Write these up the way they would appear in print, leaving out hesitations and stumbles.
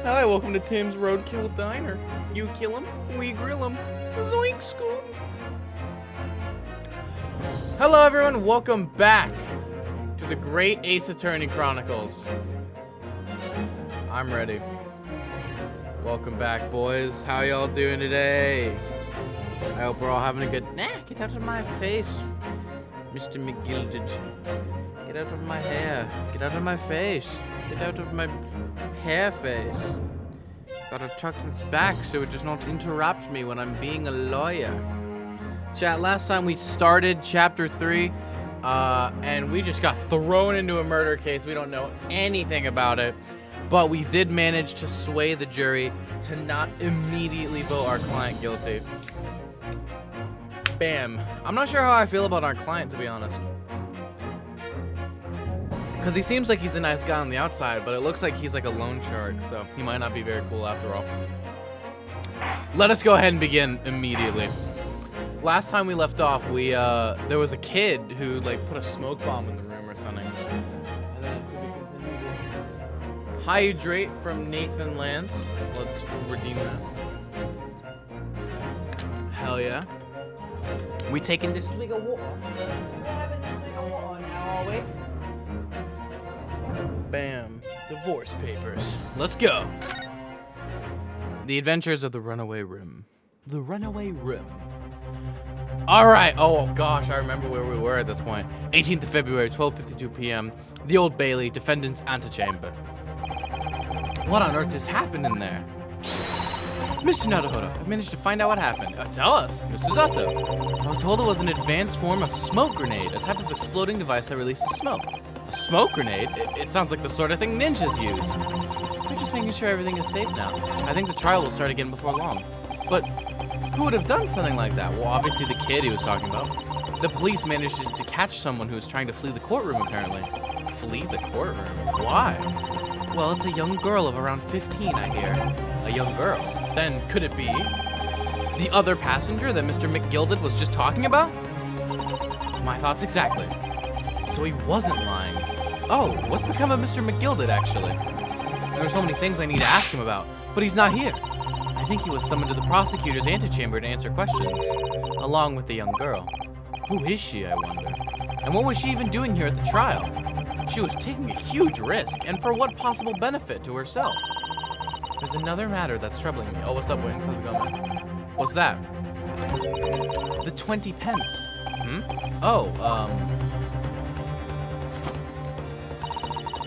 Hi, welcome to Tim's Roadkill Diner. You kill him, we grill him. Zoink, scoop. Hello, everyone. Welcome back to the Great Ace Attorney Chronicles. I'm ready. Welcome back, boys. How y'all doing today? I hope we're all having a good... Nah, get out of my face, Mr. McGilded. Get out of my hair. Get out of my face. Get out of my hair face. Gotta tuck this back so it does not interrupt me when I'm being a lawyer. Chat, last time we started chapter 3, and we just got thrown into a murder case. We don't know anything about it, but we did manage to sway the jury to not immediately vote our client guilty. Bam. I'm not sure how I feel about our client, to be honest. Because he seems like he's a nice guy on the outside, but it looks like he's like a loan shark, so he might not be very cool after all. Let us go ahead and begin immediately. Last time we left off, there was a kid who like put a smoke bomb in the room or something. And then to be continued. Hydrate from Nathan Lance. Let's redeem that. Hell yeah. We taking this swig of water? We're having this swig of water now, are we? Bam. Divorce papers. Let's go. The Adventures of the Runaway Room. The Runaway Room. Alright. Oh, gosh. I remember where we were at this point. 18th of February, 12:52 p.m. The Old Bailey, defendant's antechamber. What on earth just happened in there? Mr. Naruhodo, I've managed to find out what happened. Tell us, Mr. Zato. I was told it was an advanced form of smoke grenade, a type of exploding device that releases smoke. A smoke grenade? It sounds like the sort of thing ninjas use. We're just making sure everything is safe now. I think the trial will start again before long. But who would have done something like that? Well, obviously the kid he was talking about. The police managed to catch someone who was trying to flee the courtroom, apparently. Flee the courtroom? Why? Well, it's a young girl of around 15, I hear. A young girl? Then could it be the other passenger that Mr. McGilded was just talking about? My thoughts exactly. So he wasn't lying. Oh, what's become of Mr. McGilded, actually? There are so many things I need to ask him about, but he's not here. I think he was summoned to the prosecutor's antechamber to answer questions, along with the young girl. Who is she, I wonder? And what was she even doing here at the trial? She was taking a huge risk, and for what possible benefit to herself? There's another matter that's troubling me. Oh, what's up, Wings? How's it going, man? What's that? The 20 pence. Oh,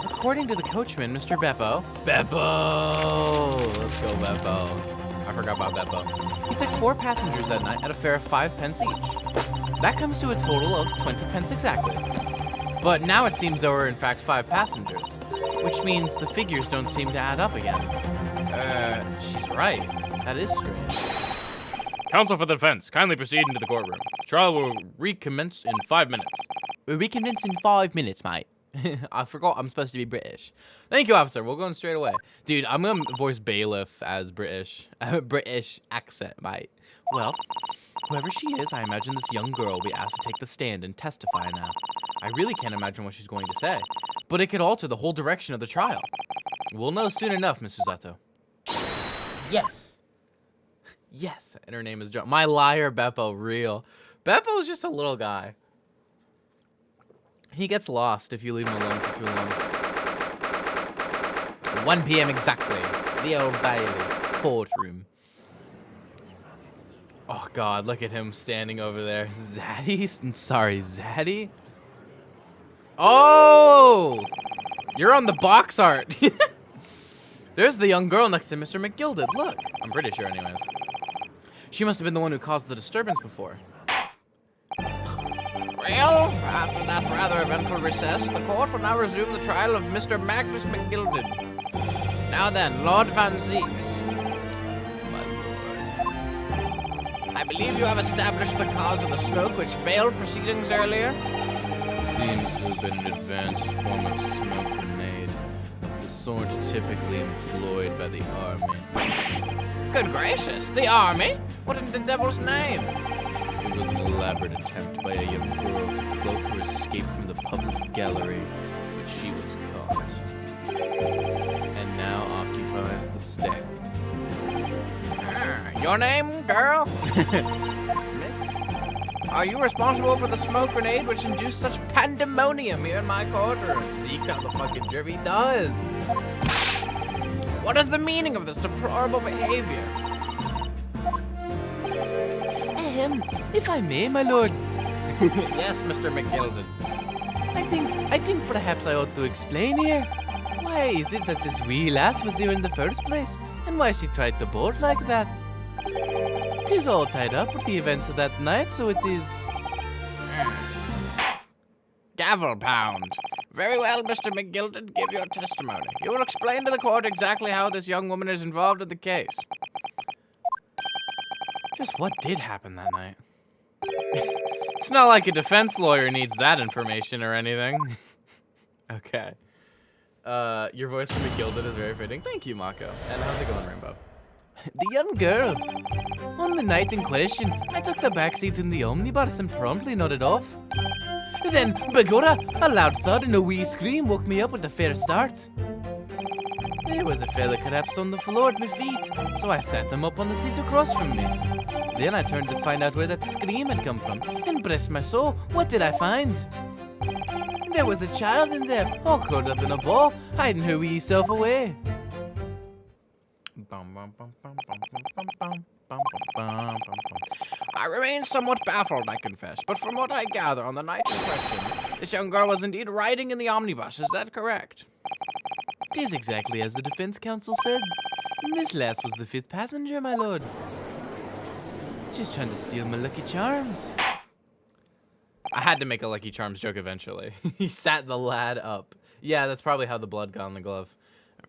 according to the coachman, Mr. Beppo. Beppo! Let's go, Beppo. I forgot about Beppo. He took 4 passengers that night at a fare of 5 pence each. That comes to a total of 20 pence exactly. But now it seems there were in fact 5 passengers, which means the figures don't seem to add up again. She's right. That is strange. Counsel for the defense, kindly proceed into the courtroom. Trial will recommence in 5 minutes. We'll recommence in 5 minutes, mate. I forgot I'm supposed to be British. Thank you, officer. We'll go in straight away. Dude, I'm gonna voice bailiff as British. British accent, mate. Well, whoever she is, I imagine this young girl will be asked to take the stand and testify now. I really can't imagine what she's going to say, but it could alter the whole direction of the trial. We'll know soon enough, Mr. Zato. Yes. Yes. And her name is John. My liar, Beppo, real. Beppo's just a little guy. He gets lost if you leave him alone for too long. 1 p.m. exactly. The Old Bailey courtroom. Oh, God. Look at him standing over there. Zaddy? Sorry, Zaddy? Oh! You're on the box art. There's the young girl next to Mr. McGilded. Look. I'm pretty sure anyways. She must have been the one who caused the disturbance before. Well, after that rather eventful recess, the court will now resume the trial of Mr. Magnus McGilded. Now then, Lord Van Zeeks. My lord. I believe you have established the cause of the smoke which veiled proceedings earlier. It seems to have been an advanced form of smoke grenade, the sort typically employed by the army. Good gracious, the army? What in the devil's name? It was an elaborate attempt by a young girl to cloak her escape from the public gallery, but she was caught. And now occupies the Your name, girl? Miss? Are you responsible for the smoke grenade which induced such pandemonium here in my courtroom? Zeke's how the fucking drip he does. What is the meaning of this deplorable behavior? If I may, my lord. Yes, Mr. McGilden. I think perhaps I ought to explain here. Why is it that this wee lass was here in the first place, and why she tried to board like that? 'Tis all tied up with the events of that night, so it is. Gavel pound. Very well, Mr. McGilden, give your testimony. You will explain to the court exactly how this young woman is involved in the case. Just what did happen that night? It's not like a defense lawyer needs that information or anything. Okay. Your voice from McGilden is very fitting. Thank you, Mako. And how's it going, Rainbow? The young girl. On the night in question, I took the back seat in the omnibus and promptly nodded off. Then, begorra, a loud thud and a wee scream woke me up with a fair start. There was a fella collapsed on the floor at my feet, so I sat him up on the seat across from me. Then I turned to find out where that scream had come from, and bless my soul, what did I find? There was a child in there, all curled up in a ball, hiding her wee self away. I remain somewhat baffled, I confess, but from what I gather on the night in question, this young girl was indeed riding in the omnibus, is that correct? 'Tis exactly as the defense counsel said. This lass was the 5th passenger, my lord. She's trying to steal my Lucky Charms. I had to make a Lucky Charms joke eventually. He sat the lad up. Yeah, that's probably how the blood got on the glove.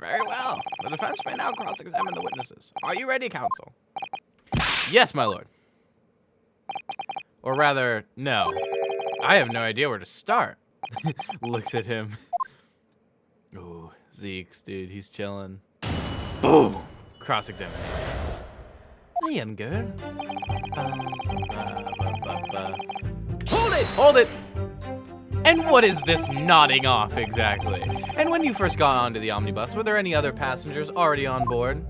Very well. The defense may now cross-examine the witnesses. Are you ready, counsel? Yes, my lord. Or rather, no. I have no idea where to start. Looks at him. Ooh, Zeke's, dude, he's chilling. Boom! Cross-examination. The young girl. Hold it! Hold it! And what is this nodding off exactly? And when you first got onto the omnibus, were there any other passengers already on board?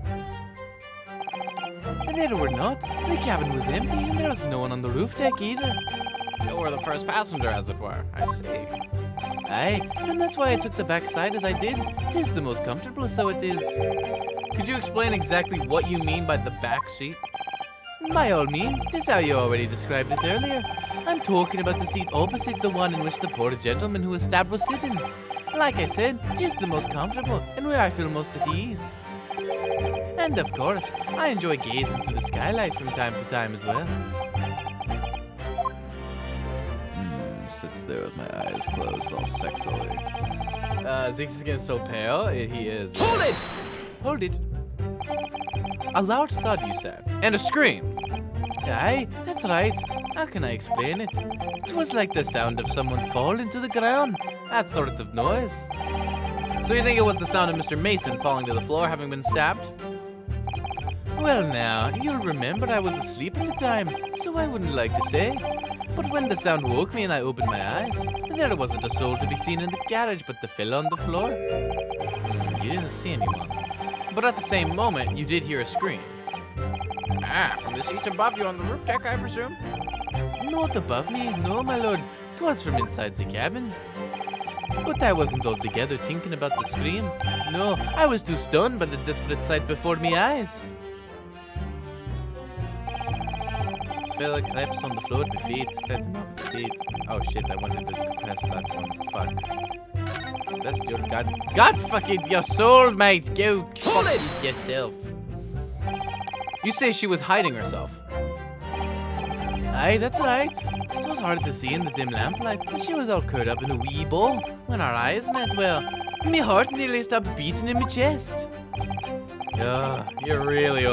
There were not. The cabin was empty, and there was no one on the roof deck either. You were the first passenger, as it were. I see. Aye, and that's why I took the back side as I did. It is the most comfortable, so it is. Could you explain exactly what you mean by the back seat? By all means, it is how you already described it earlier. I'm talking about the seat opposite the one in which the poor gentleman who was stabbed was sitting. Like I said, it is the most comfortable, and where I feel most at ease. And of course, I enjoy gazing through the skylight from time to time as well. Sits there with my eyes closed, all sexily. Zeke's getting so pale. He is. Hold it! Hold it. A loud thud, you said, and a scream. Aye, that's right. How can I explain it? It was like the sound of someone falling to the ground. That sort of noise. So you think it was the sound of Mr. Mason falling to the floor, having been stabbed? Well now, you'll remember I was asleep at the time, so I wouldn't like to say. But when the sound woke me and I opened my eyes, there wasn't a soul to be seen in the garage but the fella on the floor. You didn't see anyone. But at the same moment, you did hear a scream. Ah, from the seats above you on the roof deck, I presume? Not above me, no, my lord. 'Twas from inside the cabin. But I wasn't altogether thinking about the scream. No, I was too stunned by the desperate sight before me eyes. This fella collapsed on the floor at my feet, setting up the seat. Oh shit, I wanted to press that one. Fuck. That's your God fucking your soul, mate. Go fuck it yourself. You say she was hiding herself. Aye, that's right. It was hard to see in the dim lamplight, but she was all curled up in a wee ball. When our eyes met, well, me heart nearly stopped beating in my chest. You're really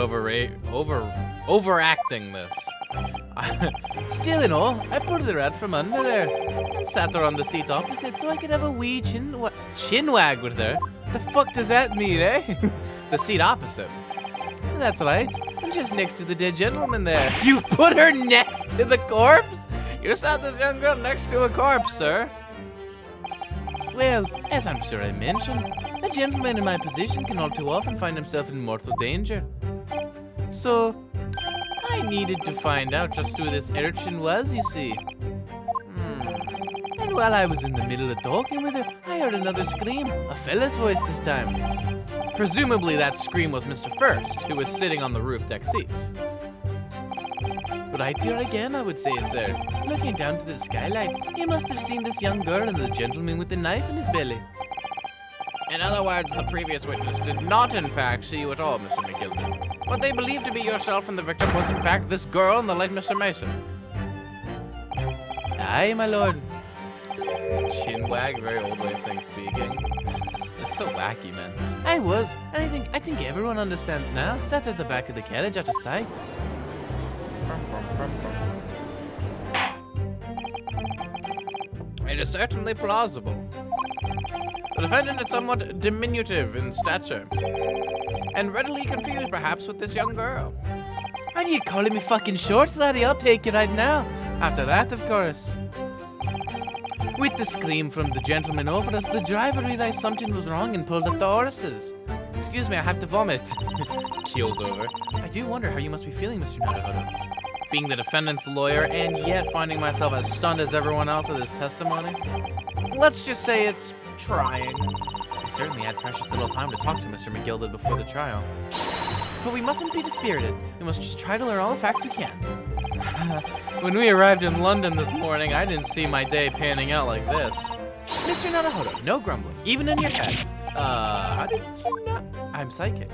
overacting this. Still in all, I pulled her out from under there and sat her on the seat opposite so I could have a wee chin wag with her. The fuck does that mean, eh? The seat opposite. That's right. I'm just next to the dead gentleman there. You put her next to the corpse? You sat this young girl next to a corpse, sir. Well, as I'm sure I mentioned, a gentleman in my position can all too often find himself in mortal danger. So, I needed to find out just who this urchin was, you see. And while I was in the middle of talking with her, I heard another scream, a fella's voice this time. Presumably that scream was Mr. First, who was sitting on the roof deck seats. Right here again, I would say, sir. Looking down to the skylights, he must have seen this young girl and the gentleman with the knife in his belly. In other words, the previous witness did not, in fact, see you at all, Mr. McGilden. What they believed to be yourself and the victim was, in fact, this girl and the late Mr. Mason. Aye, my lord. Chin wag, very old way of saying speaking. It's so wacky, man. I was, and I think everyone understands now. Sat at the back of the carriage out of sight. It is certainly plausible. The defendant is somewhat diminutive in stature, and readily confused perhaps with this young girl. Are you calling me fucking short, laddie? I'll take it right now. After that, of course. With the scream from the gentleman over us, the driver realized something was wrong and pulled up the horses. Excuse me, I have to vomit. Keels over. I do wonder how you must be feeling, Mr. Naruhodo. Being the defendant's lawyer and yet finding myself as stunned as everyone else at this testimony. Let's just say it's trying. I certainly had precious little time to talk to Mr. McGilden before the trial. But we mustn't be dispirited. We must just try to learn all the facts we can. When we arrived in London this morning, I didn't see my day panning out like this. Mr. Naruhodo, no grumbling, even in your head. How did you not? I'm psychic.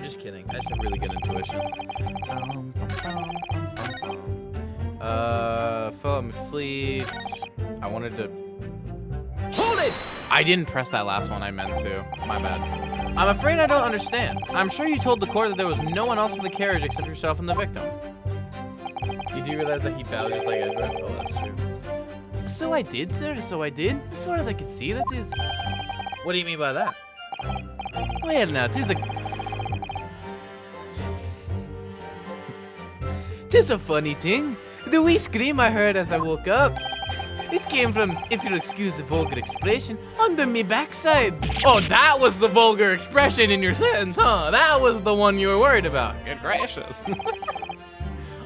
Just kidding. I just have really good intuition. Philip McFleet. I wanted to. Hold it! I didn't press that last one. I meant to. My bad. I'm afraid I don't understand. I'm sure you told the court that there was no one else in the carriage except yourself and the victim. You do realize that he values like Ezra? Oh, that's true. So I did, sir. So I did. As far as I could see, that is. What do you mean by that? Well, now, 'tis a funny thing. The wee scream I heard as I woke up, it came from, if you'll excuse the vulgar expression, under me backside. Oh, that was the vulgar expression in your sentence, huh? That was the one you were worried about. Good gracious.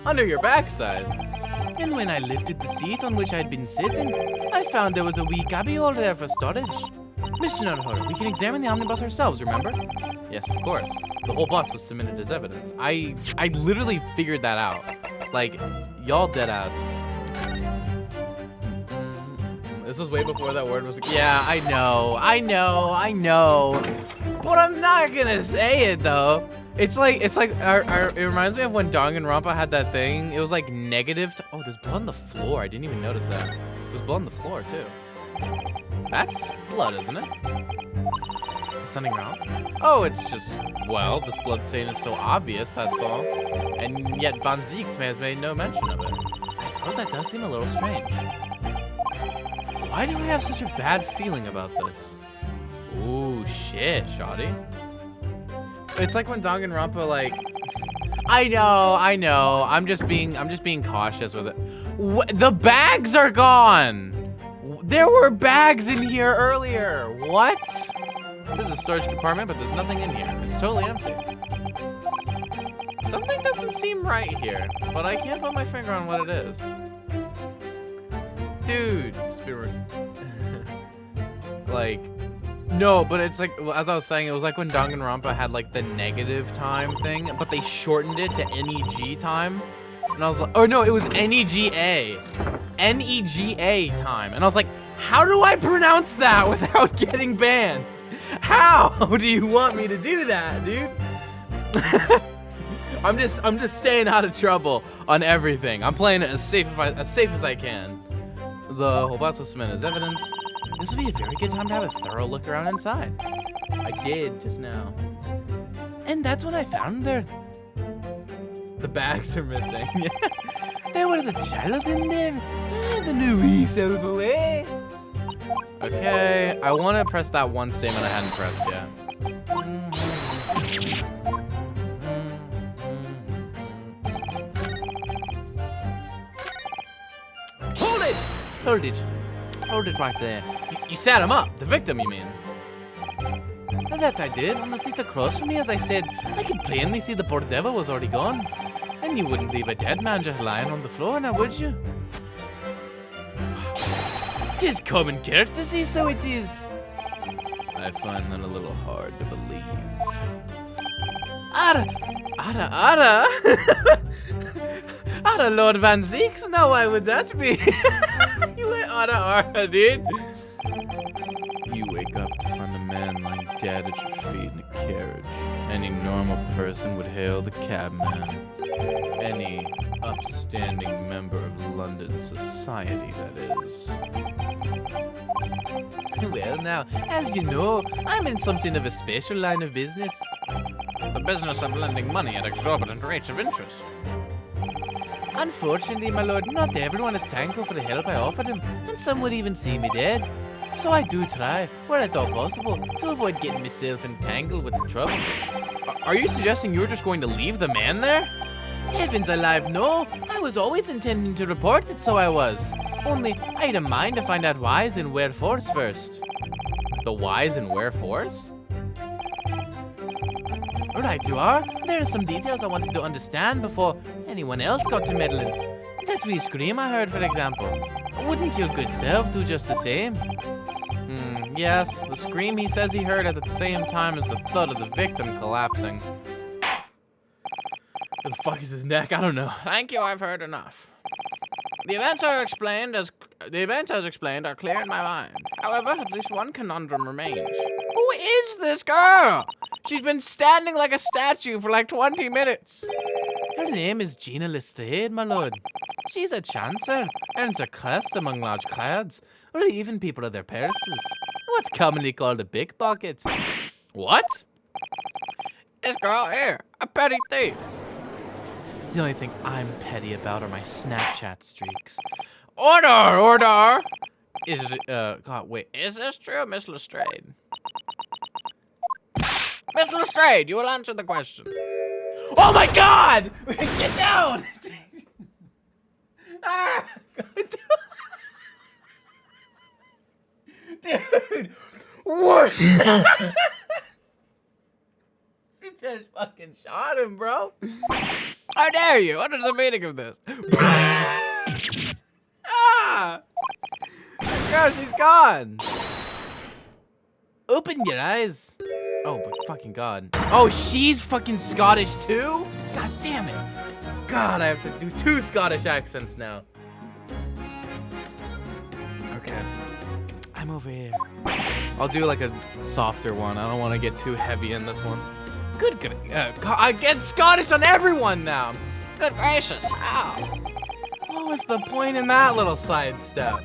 Under your backside. And when I lifted the seat on which I'd been sitting, I found there was a wee cubbyhole there for storage. Mr. Naruhodo, we can examine the omnibus ourselves, remember? Yes, of course. The whole bus was submitted as evidence. I literally figured that out. Like, y'all dead ass. This was way before that word was. Yeah, I know. But I'm not gonna say it though. It's like it reminds me of when Danganronpa had that thing. It was like negative. Oh, there's blood on the floor. I didn't even notice that. There's blood on the floor too. That's blood, isn't it? Is something wrong? Oh, it's just, well, this blood stain is so obvious, that's all. And yet Van Zieks has made no mention of it. I suppose that does seem a little strange. Why do I have such a bad feeling about this? Ooh, shit, shoddy. It's like when Danganronpa, like, I know. I'm just being cautious with it. The bags are gone. There were bags in here earlier. What? This is a storage compartment, but there's nothing in here. It's totally empty. Something doesn't seem right here, but I can't put my finger on what it is. Dude. Like, no, but it's like, as I was saying, it was like when Danganronpa had like the negative time thing, but they shortened it to NEG time. And I was like, oh no, it was NEGA. NEGA time. And I was like, how do I pronounce that without getting banned? How do you want me to do that, dude? I'm just staying out of trouble on everything. I'm playing it as safe as I can. The whole box was submitted as evidence. This would be a very good time to have a thorough look around inside. I did just now. And that's what I found there. The bags are missing. There was a child in there. The new self away. Okay, I want to press that one statement I hadn't pressed yet. Hold it! Hold it. Hold it right there. You sat him up. The victim, you mean? That I did. On the seat across from me, as I said, I could plainly see the poor devil was already gone. And you wouldn't leave a dead man just lying on the floor, now would you? 'Tis common courtesy, so it is. I find that a little hard to believe. Ara! Ara Lord Van Zeeks? Now why would that be? You went ara, dude. You wake up to find a man lying dead at your feet in a carriage. Any normal person would hail the cabman. Any upstanding member of London society, that is. Well now, as you know, I'm in something of a special line of business. The business of lending money at exorbitant rates of interest. Unfortunately, my lord, not everyone is thankful for the help I offered him, and some would even see me dead. So I do try, where at all possible, to avoid getting myself entangled with the trouble. Are you suggesting you were just going to leave the man there? Heavens alive, no! I was always intending to report it, so I was. Only, I had a mind to find out whys and wherefores first. The whys and wherefores? Right you are. There are some details I wanted to understand before anyone else got to meddling. That wee scream I heard, for example. Wouldn't your good self do just the same? Yes, the scream he says he heard at the same time as the thud of the victim collapsing. Where the fuck is his neck? I don't know. Thank you, I've heard enough. The events as explained are clear in my mind. However, at least one conundrum remains. Who is this girl? She's been standing like a statue for like 20 minutes. Her name is Gina Lestrade, my lord. She's a chancer, earns her crest among large crowds, or even people of their purses. What's commonly called a pickpocket. What? This girl here, a petty thief. The only thing I'm petty about are my Snapchat streaks. Order! Is it, God, wait, is this true, Miss Lestrade? Miss Lestrade, you will answer the question. Oh my God! Get down! Ah! Dude! What? She just fucking shot him, bro. How dare you? What is the meaning of this? Ah! Girl, she's gone. Open your eyes. Oh, but fucking God. Oh, she's fucking Scottish too? God damn it. God, I have to do 2 Scottish accents now. Okay. I'm over here. I'll do like a softer one. I don't want to get too heavy in this one. Good. I get Scottish on everyone now. Good gracious, how? What was the point in that little sidestep?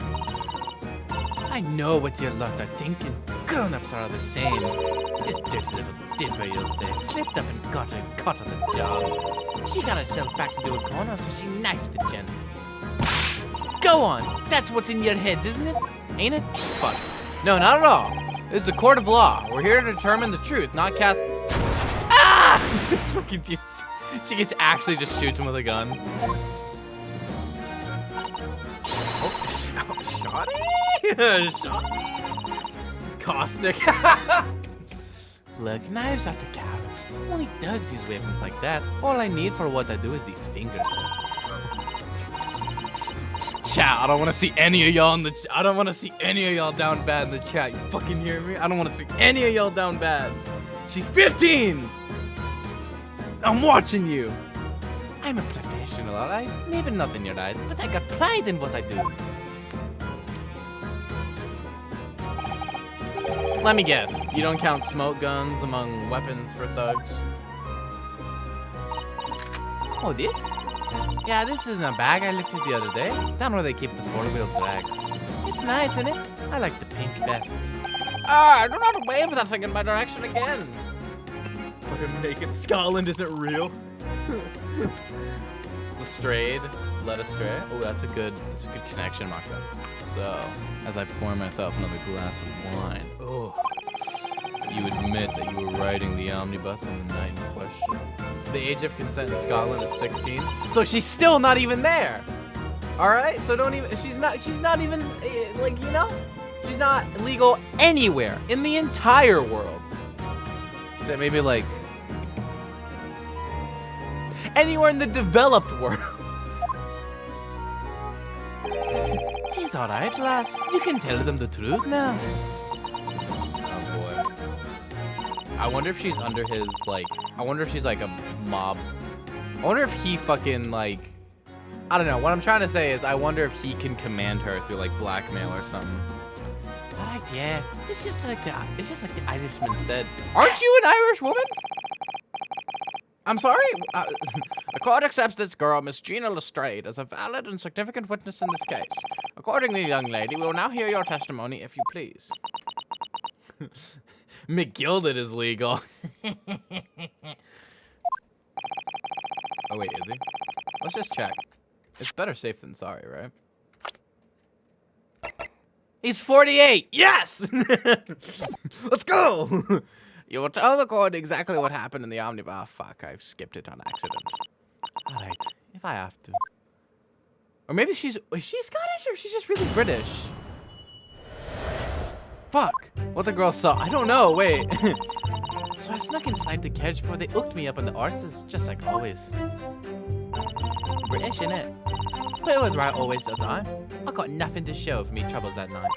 I know what your lot are thinking. Grown-ups are all the same. This dirty little dibber, you'll say, slipped up and got her caught on the job. She got herself back into a corner, so she knifed the gent. Go on. That's what's in your heads, isn't it? Ain't it? Fuck. No, not at all. This is a court of law. We're here to determine the truth, not cast... Ah! She just actually just shoots him with a gun. Oh, shot it? Shot it? Caustic. Look, knives are for cowards. Only thugs use weapons like that. All I need for what I do is these fingers. Chat, I don't want to see any of y'all in the I don't want to see any of y'all down bad in the chat. You fucking hear me? I don't want to see any of y'all down bad. She's 15! I'm watching you. I'm a professional, alright? Maybe not in your eyes, but I got pride in what I do. Let me guess. You don't count smoke guns among weapons for thugs? Oh, this? Yeah, this is in a bag I lifted the other day. Down where they keep the 4-wheel drags. It's nice, isn't it? I like the pink best. Do not wave that thing in my direction again. Fucking making Scotland isn't real. Lestrade, led astray. Oh, that's a good connection, Maka. So, as I pour myself another glass of wine. Oh, you admit that you were riding the omnibus on the night in question. The age of consent in Scotland is 16, so she's still not even there. All right, so don't even. She's not even like, you know, she's not legal anywhere in the entire world. Except maybe like Anywhere in the developed world. Tis alright, lass. You can tell them the truth now. Oh boy. I wonder if she's under his, like, I wonder if she's like a mob. I wonder if he fucking, like, I don't know. What I'm trying to say is I wonder if he can command her through, like, blackmail or something. Alright, yeah. It's just like the Irishman said. Aren't you an Irish woman? I'm sorry? The court accepts this girl, Miss Gina Lestrade, as a valid and significant witness in this case. Accordingly, young lady, we will now hear your testimony, if you please. McGilded is legal. Oh, wait, is he? Let's just check. It's better safe than sorry, right? He's 48! Yes! Let's go! You will tell the court exactly what happened in the omnibus. Fuck, I skipped it on accident. Alright, if I have to. Or maybe is she Scottish or she's just really British? Fuck, what the girl saw. I don't know, wait. So I snuck inside the carriage before they hooked me up on the arses, just like always. British, innit? But it was right always the time. I got nothing to show for me troubles that night.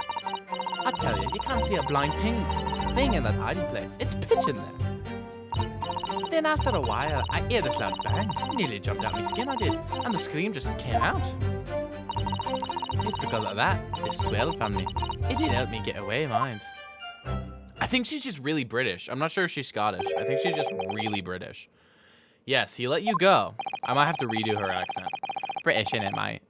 I tell you can't see a blind thing in that hiding place. It's pitch in there. Then after a while, I hear the cloud bang. Nearly jumped out my skin, I did. And the scream just came out. It's because of that. This swell family. It did help me get away, mind. I think she's just really British. I'm not sure if she's Scottish. I think she's just really British. Yes, he let you go. I might have to redo her accent. British, innit, mate?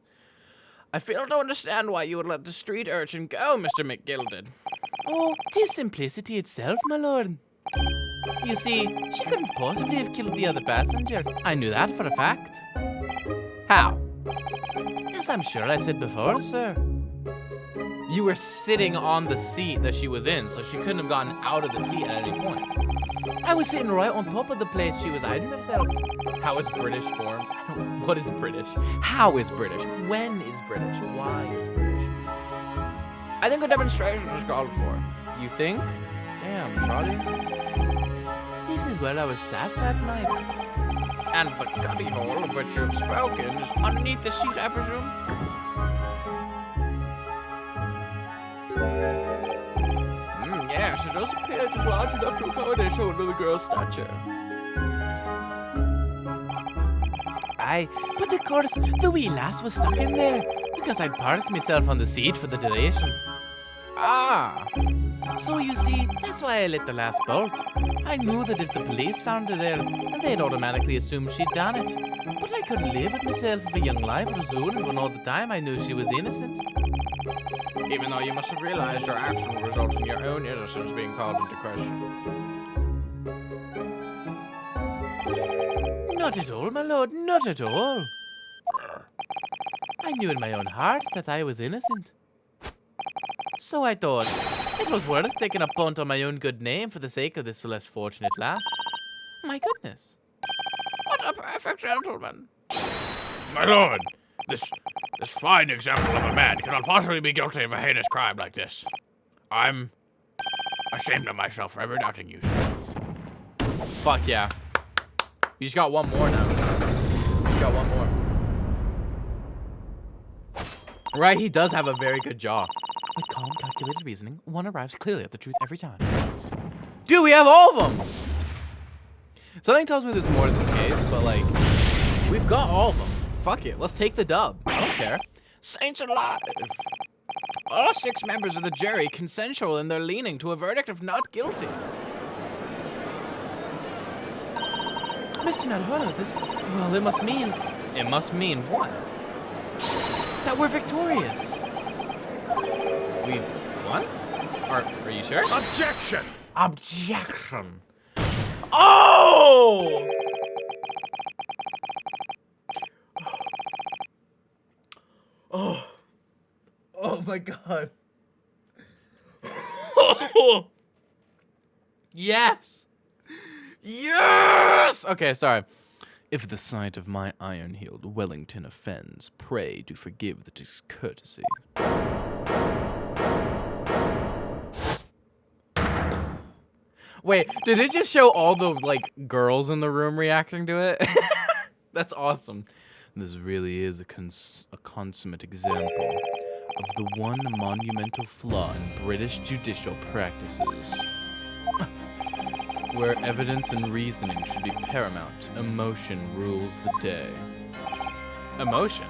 I fail to understand why you would let the street urchin go, Mr. McGilded. Oh, 'tis simplicity itself, my lord. You see, she couldn't possibly have killed the other passenger. I knew that for a fact. How? As I'm sure I said before, sir. You were sitting on the seat that she was in, so she couldn't have gotten out of the seat at any point. I was sitting right on top of the place she was hiding herself. How is British form? What is British? How is British? When is British? Why is British? I think a demonstration is called for. You think? Damn, Shawty. This is where I was sat that night. And the cubby hole of which you've spoken is underneath the seat, I presume? Yes, it does appear it is large enough to accommodate so under the girl's stature. Aye, but of course, the wee lass was stuck in there, because I'd parked myself on the seat for the duration. Ah! So you see, that's why I lit the last bolt. I knew that if the police found her there, then they'd automatically assume she'd done it. But I couldn't live with myself if a young life was ruined when all the time I knew she was innocent. Even though you must have realized your action will result in your own innocence being called into question. Not at all, my lord, not at all. I knew in my own heart that I was innocent. So I thought, it was worth taking a punt on my own good name for the sake of this less fortunate lass. My goodness. What a perfect gentleman. My lord, this fine example of a man cannot possibly be guilty of a heinous crime like this. I'm ashamed of myself for ever doubting you, sir. Fuck yeah. You just got one more now. You just got one more. Right, he does have a very good jaw. With calm, calculated reasoning, one arrives clearly at the truth every time. Dude, we have all of them! Something tells me there's more to this case, but like, we've got all of them. Fuck it, let's take the dub. I don't care. Saints alive! All 6 members of the jury consensual in their leaning to a verdict of not guilty. Mr. Naruhodo, well, it must mean... It must mean what? That we're victorious. We've won? Are you sure? Objection! Objection. Oh! Oh my god. Yes! Yes! Okay, sorry. If the sight of my iron-heeled Wellington offends, pray do forgive the discourtesy. Wait, did it just show all the, like, girls in the room reacting to it? That's awesome. This really is a consummate example of the one monumental flaw in British judicial practices. Where evidence and reasoning should be paramount, emotion rules the day. Emotion?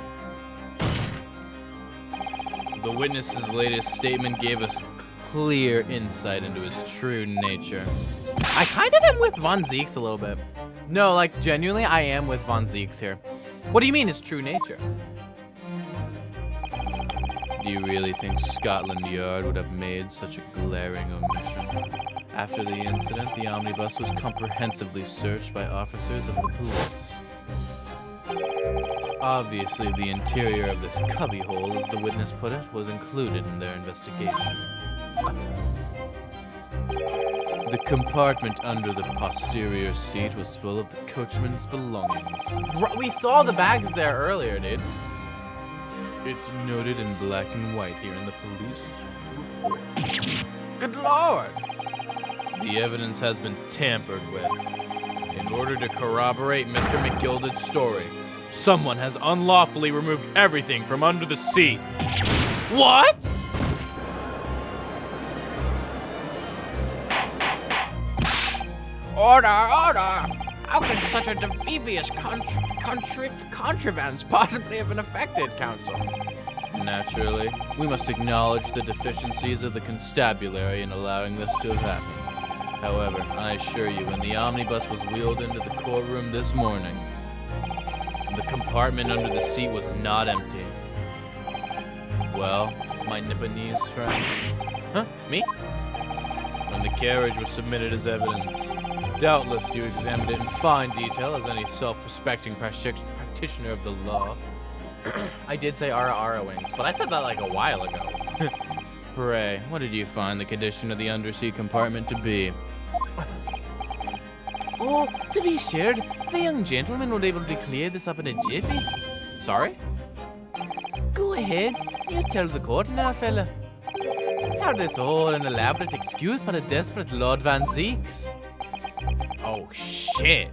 The witness's latest statement gave us clear insight into his true nature. I kind of am with Von Zieks a little bit. No, like, genuinely, I am with Von Zieks here. What do you mean his true nature? Do you really think Scotland Yard would have made such a glaring omission? After the incident, the omnibus was comprehensively searched by officers of the police. Obviously, the interior of this cubbyhole, as the witness put it, was included in their investigation. The compartment under the posterior seat was full of the coachman's belongings. We saw the bags there earlier, dude. It's noted in black and white here in the police report. Good lord! The evidence has been tampered with. In order to corroborate Mr. McGilded's story, someone has unlawfully removed everything from under the seat. What? Order, order! How could such a devious contrivance possibly have been affected, counsel? Naturally, we must acknowledge the deficiencies of the constabulary in allowing this to have happened. However, I assure you, when the omnibus was wheeled into the courtroom this morning, the compartment under the seat was not empty. Well, my Nipponese friend. Huh? Me? When the carriage was submitted as evidence, doubtless you examined it in fine detail as any self-respecting practitioner of the law. I did say ara wings, but I said that like a while ago. Pray, what did you find the condition of the undersea compartment to be? Oh, to be sure, the young gentleman would able to clear this up in a jiffy. Sorry? Go ahead, you tell the court now, fella. Have this all an elaborate excuse by the desperate Lord Van Zieks. Oh shit.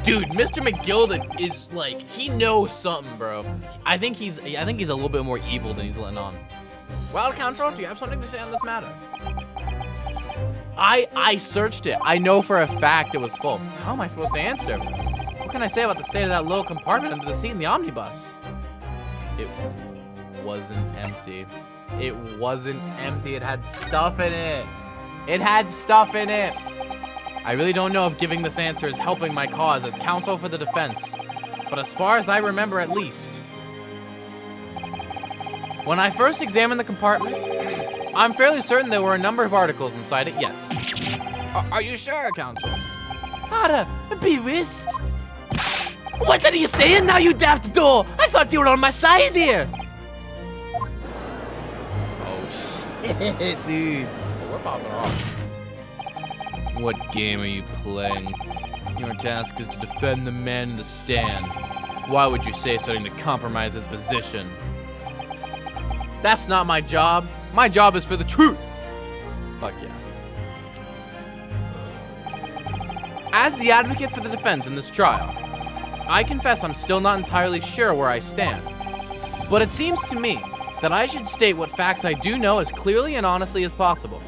Dude, Mr. McGilded is like, he knows something, bro. I think he's a little bit more evil than he's letting on. Well, counsel, do you have something to say on this matter? I searched it. I know for a fact it was full. How am I supposed to answer? What can I say about the state of that little compartment under the seat in the omnibus? It wasn't empty. It wasn't empty. It had stuff in it. It had stuff in it. I really don't know if giving this answer is helping my cause as counsel for the defense, but as far as I remember at least, when I first examined the compartment, I'm fairly certain there were a number of articles inside it, yes. Are you sure, counsel? Ara, be whist. What are you saying now, you daft door? I thought you were on my side here. Oh shit, dude. We're popping off. What game are you playing? Your task is to defend the man in the stand. Why would you say something to compromise his position? That's not my job. My job is for the truth. Fuck yeah. As the advocate for the defense in this trial, I confess I'm still not entirely sure where I stand. But it seems to me that I should state what facts I do know as clearly and honestly as possible.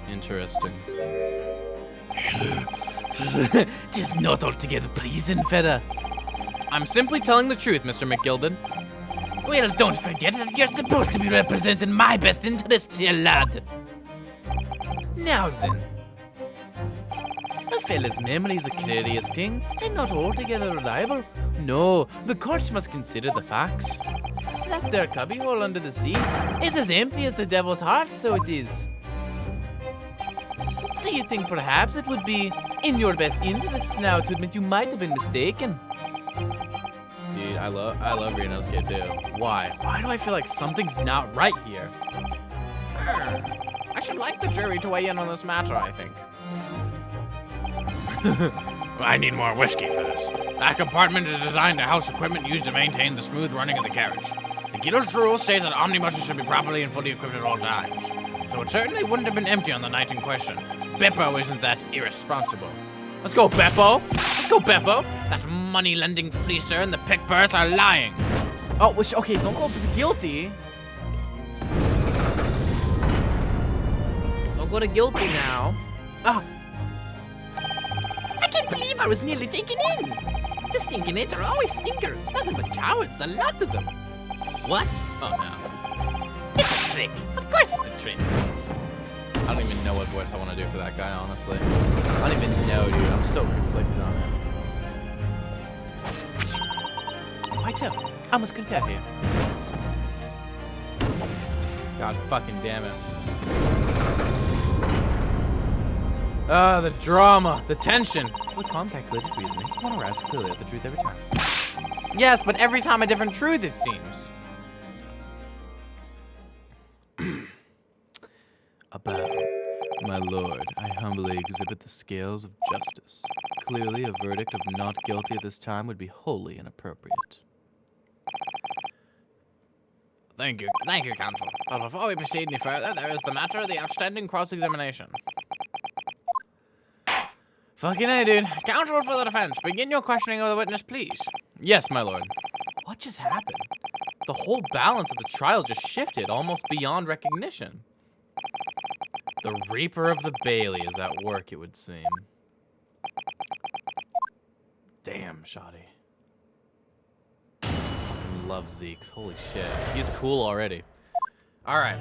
Interesting. Tis not altogether pleasing, fella. I'm simply telling the truth, Mr. McGilded. Well, don't forget that you're supposed to be representing my best interests here, lad. Now then. A fella's memory is a curious thing, and not altogether reliable. No, the court must consider the facts. That there cubbyhole under the seat is as empty as the devil's heart, so it is. Do you think perhaps it would be in your best interest now to admit you might have been mistaken? Dude, I love Ryunosuke too. Why? Why do I feel like something's not right here? I should like the jury to weigh in on this matter, I think. I need more whiskey for this. That compartment is designed to house equipment used to maintain the smooth running of the carriage. The Guild's rules state that omnibuses should be properly and fully equipped at all times. So it certainly wouldn't have been empty on the night in question. Beppo isn't that irresponsible. Let's go, Beppo. Let's Frisco Beppo, that money-lending fleecer and the pickpurse are lying. Oh, okay, don't go to guilty. Don't go to guilty now. Ah. I can't believe I was nearly taken in. The stinking heads are always stinkers. Nothing but cowards, the lot of them. What? Oh, no. It's a trick. Of course it's a trick. I don't even know what voice I want to do for that guy, honestly. I don't even know, dude. I'm still conflicted on it. Quite so. I must concur here. God fucking damn it. Ah, the drama, the tension. With calm, calculated reasoning, one arrives clearly at the truth every time. Yes, but every time a different truth, it seems. Above, my lord, I humbly exhibit the scales of justice. Clearly, a verdict of not guilty at this time would be wholly inappropriate. Thank you, counsel. But before we proceed any further, there is the matter of the outstanding cross-examination. Fucking A, dude. Counsel for the defense, begin your questioning of the witness, please. Yes, my lord. What just happened? The whole balance of the trial just shifted, almost beyond recognition. The Reaper of the Bailey is at work, it would seem. Damn, shoddy. Fucking love Zeke's. Holy shit. He's cool already. Alright.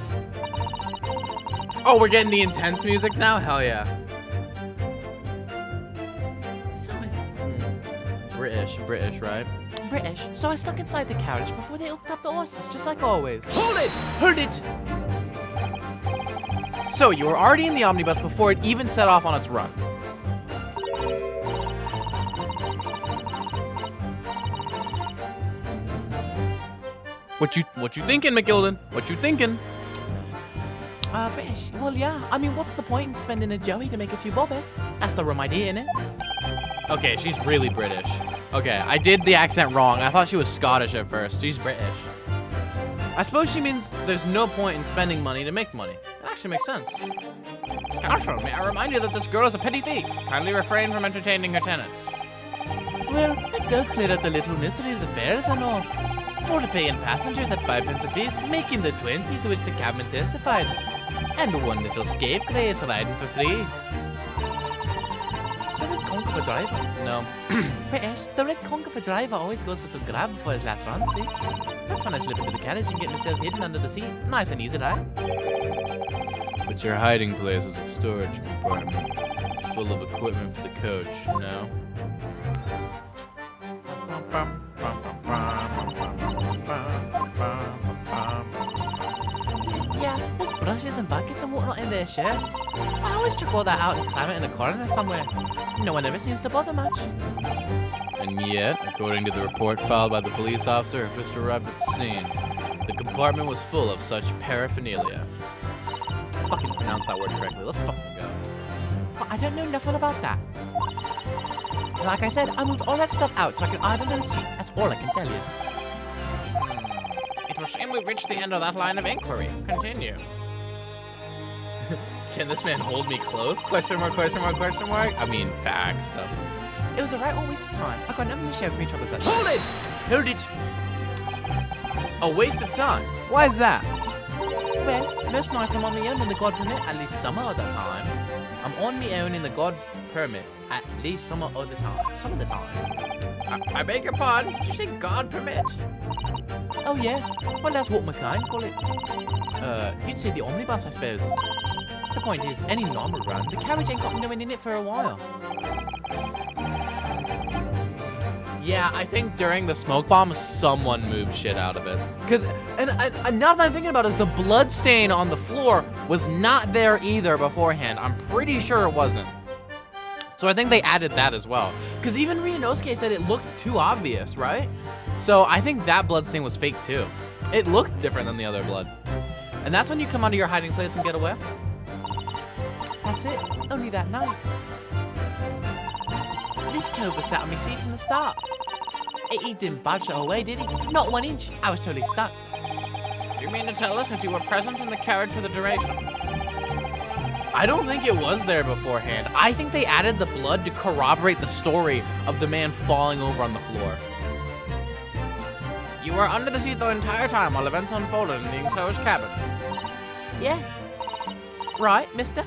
Oh, we're getting the intense music now? Hell yeah. So British, right? British. So I stuck inside the carriage before they hooked up the horses, just like always. Hold it! Hold it! So, you were already in the omnibus before it even set off on its run. What you thinking, McGilden? What you thinking? British. Well, yeah. I mean, what's the point in spending a joey to make a few bob, eh? That's the rum idea, innit? Okay, she's really British. Okay, I did the accent wrong. I thought she was Scottish at first. She's British. I suppose she means there's no point in spending money to make money. It actually makes sense. Counsel, may I remind you that this girl is a petty thief. Kindly refrain from entertaining her tenants. Well, that does clear up the little mystery of the fares and all. 4 paying passengers at 5 pence apiece, making the 20 to which the cabman testified. And 1 little scapegrace riding for free. The red conch of a driver. No. British, the red conch of a driver always goes for some grab before his last run, see? That's when I slip into the carriage and get myself hidden under the seat. Nice and easy, right? But your hiding place is a storage compartment full of equipment for the coach, no? Yeah, there's brushes and buckets and whatnot in there, sure. I always chuck all that out and cram it in a corner somewhere. No one ever seems to bother much. And yet, according to the report filed by the police officer who first arrived at the scene, the compartment was full of such paraphernalia. Fucking pronounce that word correctly. Let's fucking go. But I don't know nothing about that. Like I said, I moved all that stuff out so I could hide under the seat. That's all I can tell you. It would seem we've reached the end of that line of inquiry. Continue. Can this man hold me close? Question mark, question mark, question mark? I mean, facts, though. It was a right old waste of time. I got nothing to share with me troubles that Hold it! Hold it! A waste of time? Why is that? Well, most nights I'm on my own in the God permit, at least some of the time. I'm on my own in the God permit, at least some of the time. Some of the time. I beg your pardon? Did you say God permit? Oh yeah? Well, that's what McLean call it. You'd say the omnibus, I suppose. The point is, any normal run, the carriage ain't got no one in it for a while. Yeah, I think during the smoke bomb, someone moved shit out of it. And now that I'm thinking about it, the blood stain on the floor was not there either beforehand. I'm pretty sure it wasn't. So I think they added that as well. Because even Ryunosuke said it looked too obvious, right? So I think that blood stain was fake too. It looked different than the other blood. And that's when you come out of your hiding place and get away. That's it. Only that night. This cove was sat on my seat from the start. He didn't budge away, did he? Not 1 inch. I was totally stuck. Do you mean to tell us that you were present in the carriage for the duration? I don't think it was there beforehand. I think they added the blood to corroborate the story of the man falling over on the floor. You were under the seat the entire time while events unfolded in the enclosed cabin. Yeah. Right, mister?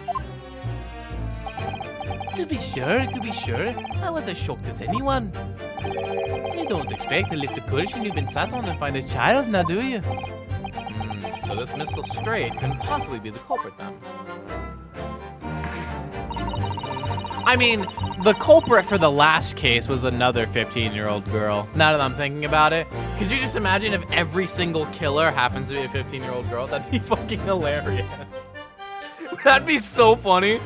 To be sure. I was as shocked as anyone. You don't expect to lift the cushion you've been sat on and find a child, now do you? So this Miss Lestrade couldn't possibly be the culprit then. I mean, the culprit for the last case was another 15-year-old girl. Now that I'm thinking about it, could you just imagine if every single killer happens to be a 15-year-old girl? That'd be fucking hilarious. That'd be so funny.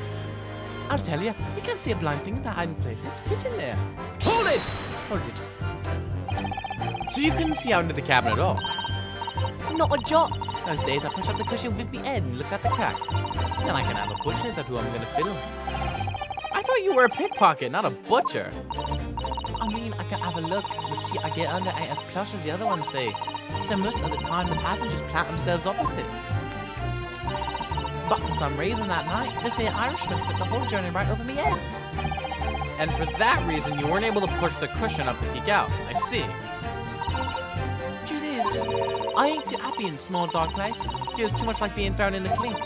I'll tell you can't see a blind thing in that hiding place. It's pitch in there. Hold it! Hold it. So you couldn't see out into the cabin at all? Not a jot. Those days I push up the cushion with the head and look at the crack. Then I can have a butcher's at who I'm gonna fiddle. I thought you were a pickpocket, not a butcher. I mean, I can have a look. The seat I get under ain't as plush as the other ones say. So most of the time the passengers plant themselves opposite. But for some reason that night, this here Irishman spent the whole journey right over me head. And for that reason, you weren't able to push the cushion up to peek out. I see. Truth is, I ain't too happy in small dark places. Feels too much like being thrown in the clink.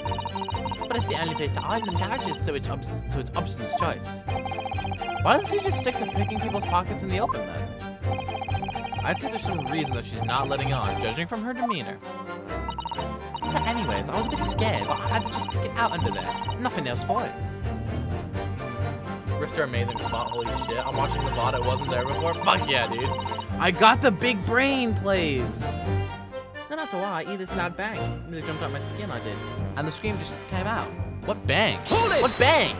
But it's the only place to hide in them carriages, so it's Upson's choice. Why doesn't she just stick to picking people's pockets in the open then? I'd say there's some reason that she's not letting on, judging from her demeanor. So anyways, I was a bit scared, but I had to just stick it out under there. Nothing else for it. Mr. Amazing spot, holy shit. I'm watching the VOD, it wasn't there before. Fuck yeah, dude. I got the big brain plays. Then after a while, I hear this loud bang. It really jumped out my skin, I did. And the scream just came out. What bang? Hold it! What bang?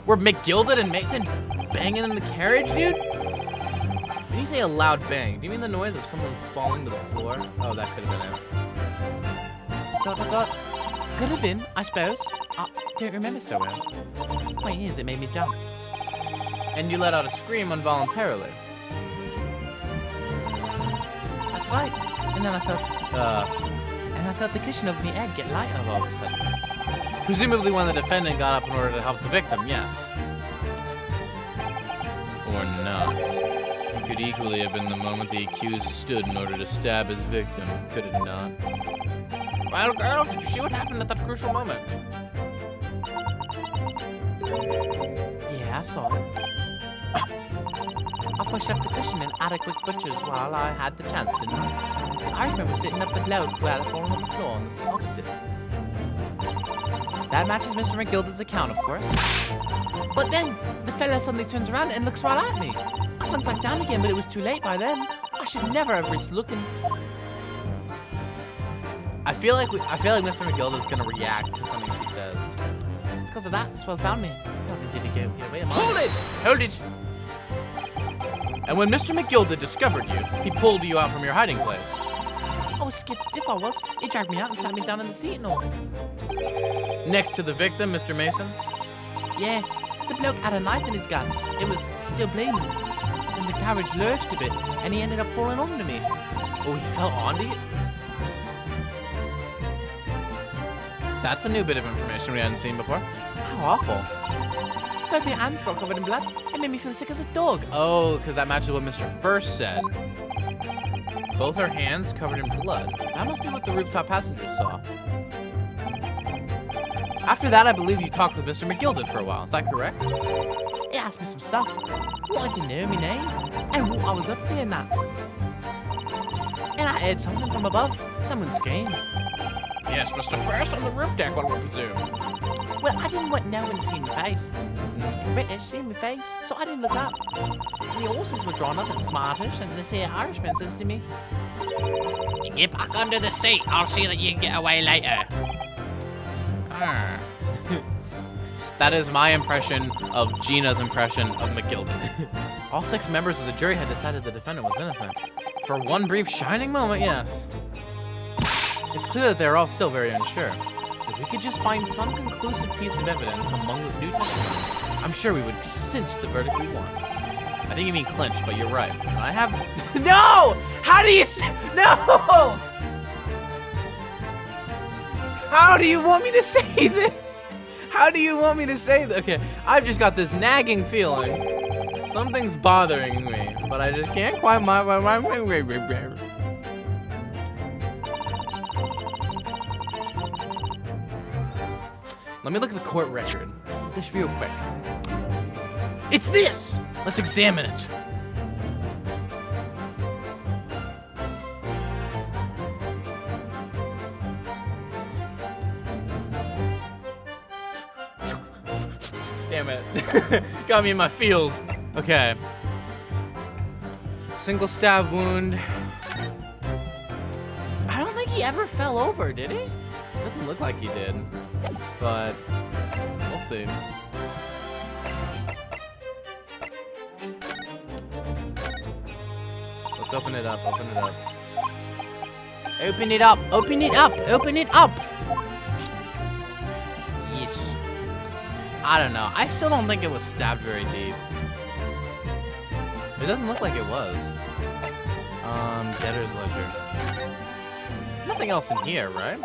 Were McGilded and Mason banging in the carriage, dude? When you say a loud bang, do you mean the noise of someone falling to the floor? Oh, that could have been it. ... Could have been, I suppose. I don't remember so well. Point is, it made me jump. And you let out a scream involuntarily. That's right. And then I felt the cushion over my head get lighter all of a sudden. Presumably when the defendant got up in order to help the victim, yes. Or not. It could equally have been the moment the accused stood in order to stab his victim, could it not? Well, girl, did you see what happened at that crucial moment? Yeah, I saw it. I pushed up the cushion and had a quick butcher's while I had the chance, didn't I? I remember sitting up the bloke who had fallen on the floor on the seat opposite. That matches Mr. McGilded's account, of course. But then, the fella suddenly turns around and looks right at me. I sunk back down again, but it was too late by then. I should never have risked looking. I feel like Mr. McGilded's gonna react to something she says. It's because of that, Swell found me. What did he get away? Hold it! Hold it! And when Mr. McGilded discovered you, he pulled you out from your hiding place. I was scared stiff, I was. He dragged me out and sat me down in the seat and all. Next to the victim, Mr. Mason? Yeah, the bloke had a knife in his guts. It was still bleeding. And the carriage lurched a bit, and he ended up falling onto me. Oh, he fell onto you? That's a new bit of information we hadn't seen before. How awful. Both my hands got covered in blood. It made me feel sick as a dog. Oh, because that matches what Mr. First said. Both her hands covered in blood. That must be what the rooftop passengers saw. After that, I believe you talked with Mr. McGilded for a while. Is that correct? He asked me some stuff. He wanted to know my name and what I was up to and that. And I heard something from above. Someone scream. Yes, Mr. First on the roof deck, one would presume. Well, I didn't want no one to see my face. British see my face, so I didn't look up. The horses were drawn up as smartish, and this here Irishman says to me, You get back under the seat. I'll see that you get away later. That is my impression of Gina's impression of McGilded. All 6 members of the jury had decided the defendant was innocent. For one brief shining moment, yes. It's clear that they're all still very unsure. If we could just find some conclusive piece of evidence among this new testimony, I'm sure we would cinch the verdict we want. I think you mean clinch, but you're right. And I have... No! How do you say... No! How do you want me to say this? How do you want me to say that? Okay, I've just got this nagging feeling. Something's bothering me, but I just can't quite Let me look at the court record. Just real quick. It's this! Let's examine it. Damn it. Got me in my feels. Okay. Single stab wound. I don't think he ever fell over, did he? Doesn't look like he did. But we'll see. Let's open it up, open it up. Open it up, open it up, open it up! Yes. I don't know. I still don't think it was stabbed very deep. It doesn't look like it was. Debtor's ledger. Nothing else in here, right?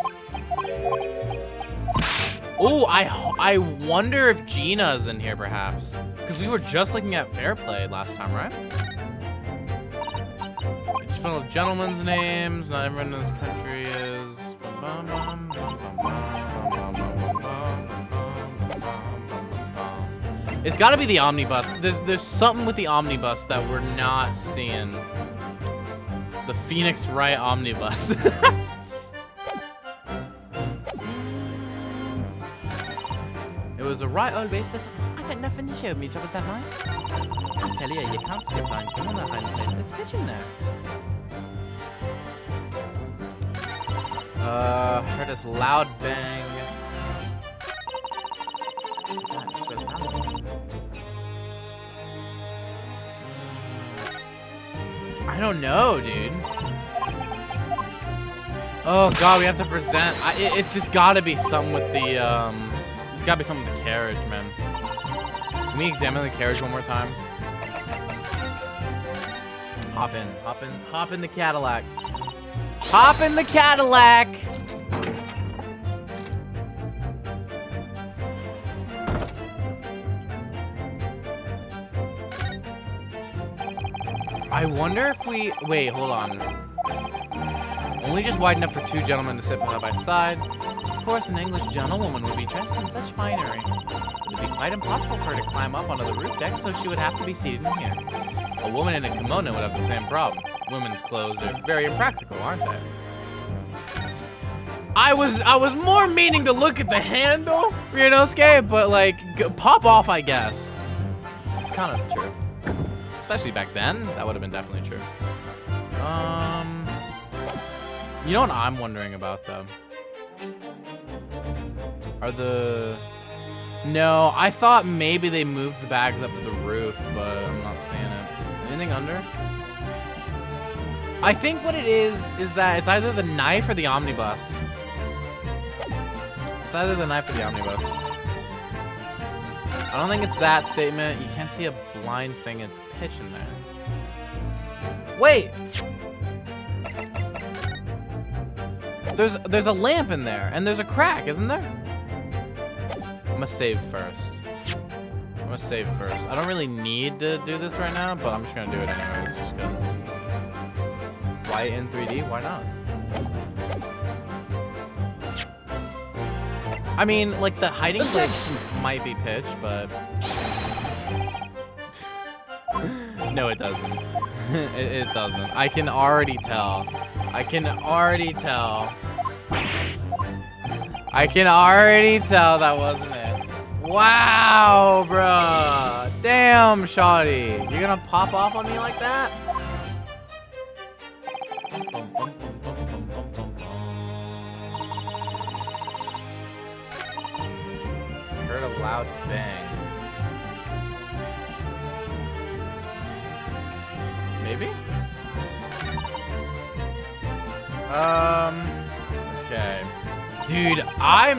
Oh, I wonder if Gina's in here, perhaps. Because we were just looking at fair play last time, right? Just full of gentlemen's names. Not everyone in this country is. It's got to be the omnibus. There's something with the omnibus that we're not seeing. The Phoenix Wright omnibus. It was a right old wasted. I got nothing to show me. What was that night? I tell you, you can't see a blind thing on that hiding place. It's pitching there. Heard this loud bang. I don't know, dude. Oh god, we have to present. It's just gotta be something with the it's gotta be something with the carriage, man. Can we examine the carriage one more time? Hop in, hop in, hop in the Cadillac. Hop in the Cadillac! I wonder if we... Wait, hold on. Only just wide enough for two gentlemen to sit side by side. Of course, an English gentlewoman would be dressed in such finery. It would be quite impossible for her to climb up onto the roof deck, so she would have to be seated in here. A woman in a kimono would have the same problem. Women's clothes are very impractical, aren't they? I was more meaning to look at the handle, Ryunosuke, but like, pop off, I guess. It's kind of true. Especially back then, that would have been definitely true. You know what I'm wondering about, though? Are the... No, I thought maybe they moved the bags up to the roof, but I'm not seeing it. Anything under? I think what it is that it's either the knife or the omnibus. It's either the knife or the omnibus. I don't think it's that statement. You can't see a blind thing. It's pitch in there. Wait! There's a lamp in there, and there's a crack, isn't there? I'm gonna save first. I don't really need to do this right now, but I'm just gonna do it anyways, just because. Why in 3D? Why not? I mean, like, the hiding place might be pitch, but... No, it doesn't. It doesn't. I can already tell. I can already tell that wasn't it. Wow, bruh. Damn, shawty. You're gonna pop off on me like that? Heard a loud bang. Maybe? Okay. Dude, I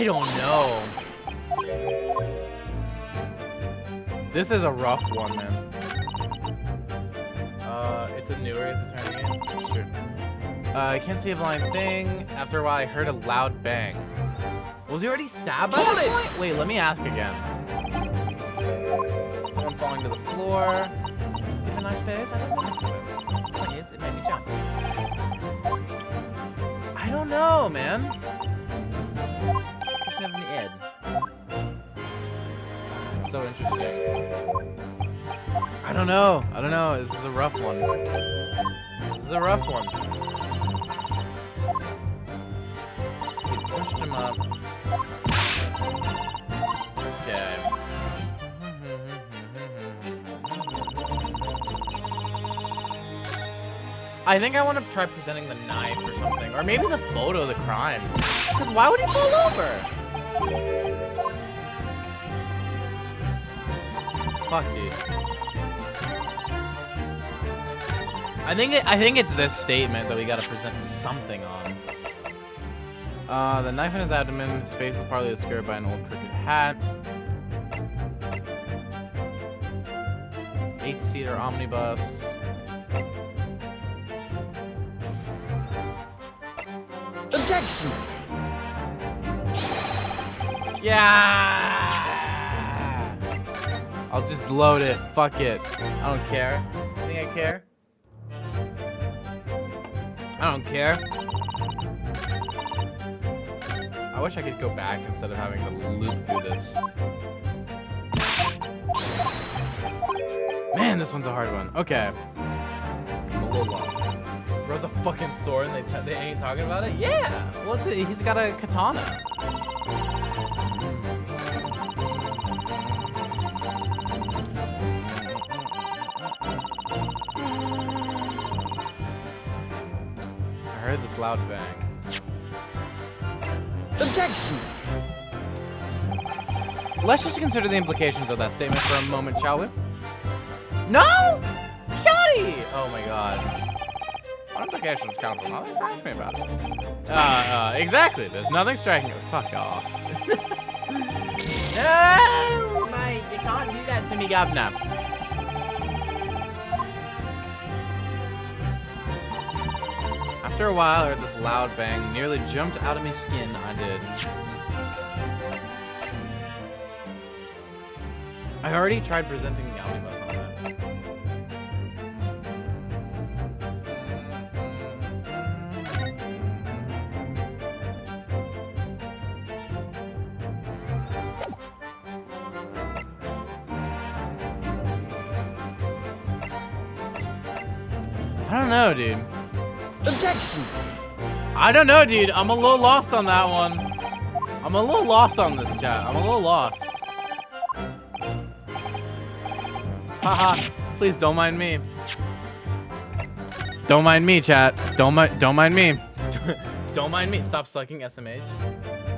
don't know. This is a rough one, man. It's a newer Eternity game. That's true. I can't see a blind thing. After a while, I heard a loud bang. What Was he already stabbed by that point? Wait, let me ask again. Someone falling to the floor. Give a nice space. I don't know this one. Please, it made me jump. I don't know, man. Question of an ed. It's so interesting. I don't know. I don't know. This is a rough one. This is a rough one. He pushed him up. Okay. I think I want to try presenting the knife or something. Or maybe the photo of the crime. Because why would he fall over? Fuck, dude. I think it's this statement that we gotta present something on. The knife in his abdomen, his face is partly obscured by an old cricket hat. 8-seater omnibus. Objection! Yeah! I'll just load it. Fuck it. I don't care. You think I care? I don't care. I wish I could go back instead of having to loop through this. Man, this one's a hard one. Okay. I'm a little lost. Bro's a fucking sword and they ain't talking about it? Yeah! Well, he's got a katana. I heard this loud bang. Objection! Let's just consider the implications of that statement for a moment, shall we? No! Shoddy! Oh my god. What implications count for nothing strikes me about it. Exactly. There's nothing striking. Fuck off. No! Mate, you can't do that to me, governor. After a while, I heard this loud bang. Nearly jumped out of my skin. I did. I already tried presenting the omnibus on that. I don't know, dude. Objection! I don't know, dude. I'm a little lost on that one. I'm a little lost on this, chat. I'm a little lost. Haha. Please don't mind me. Don't mind me, chat. Don't mind me. Don't mind me. Stop sucking, SMH.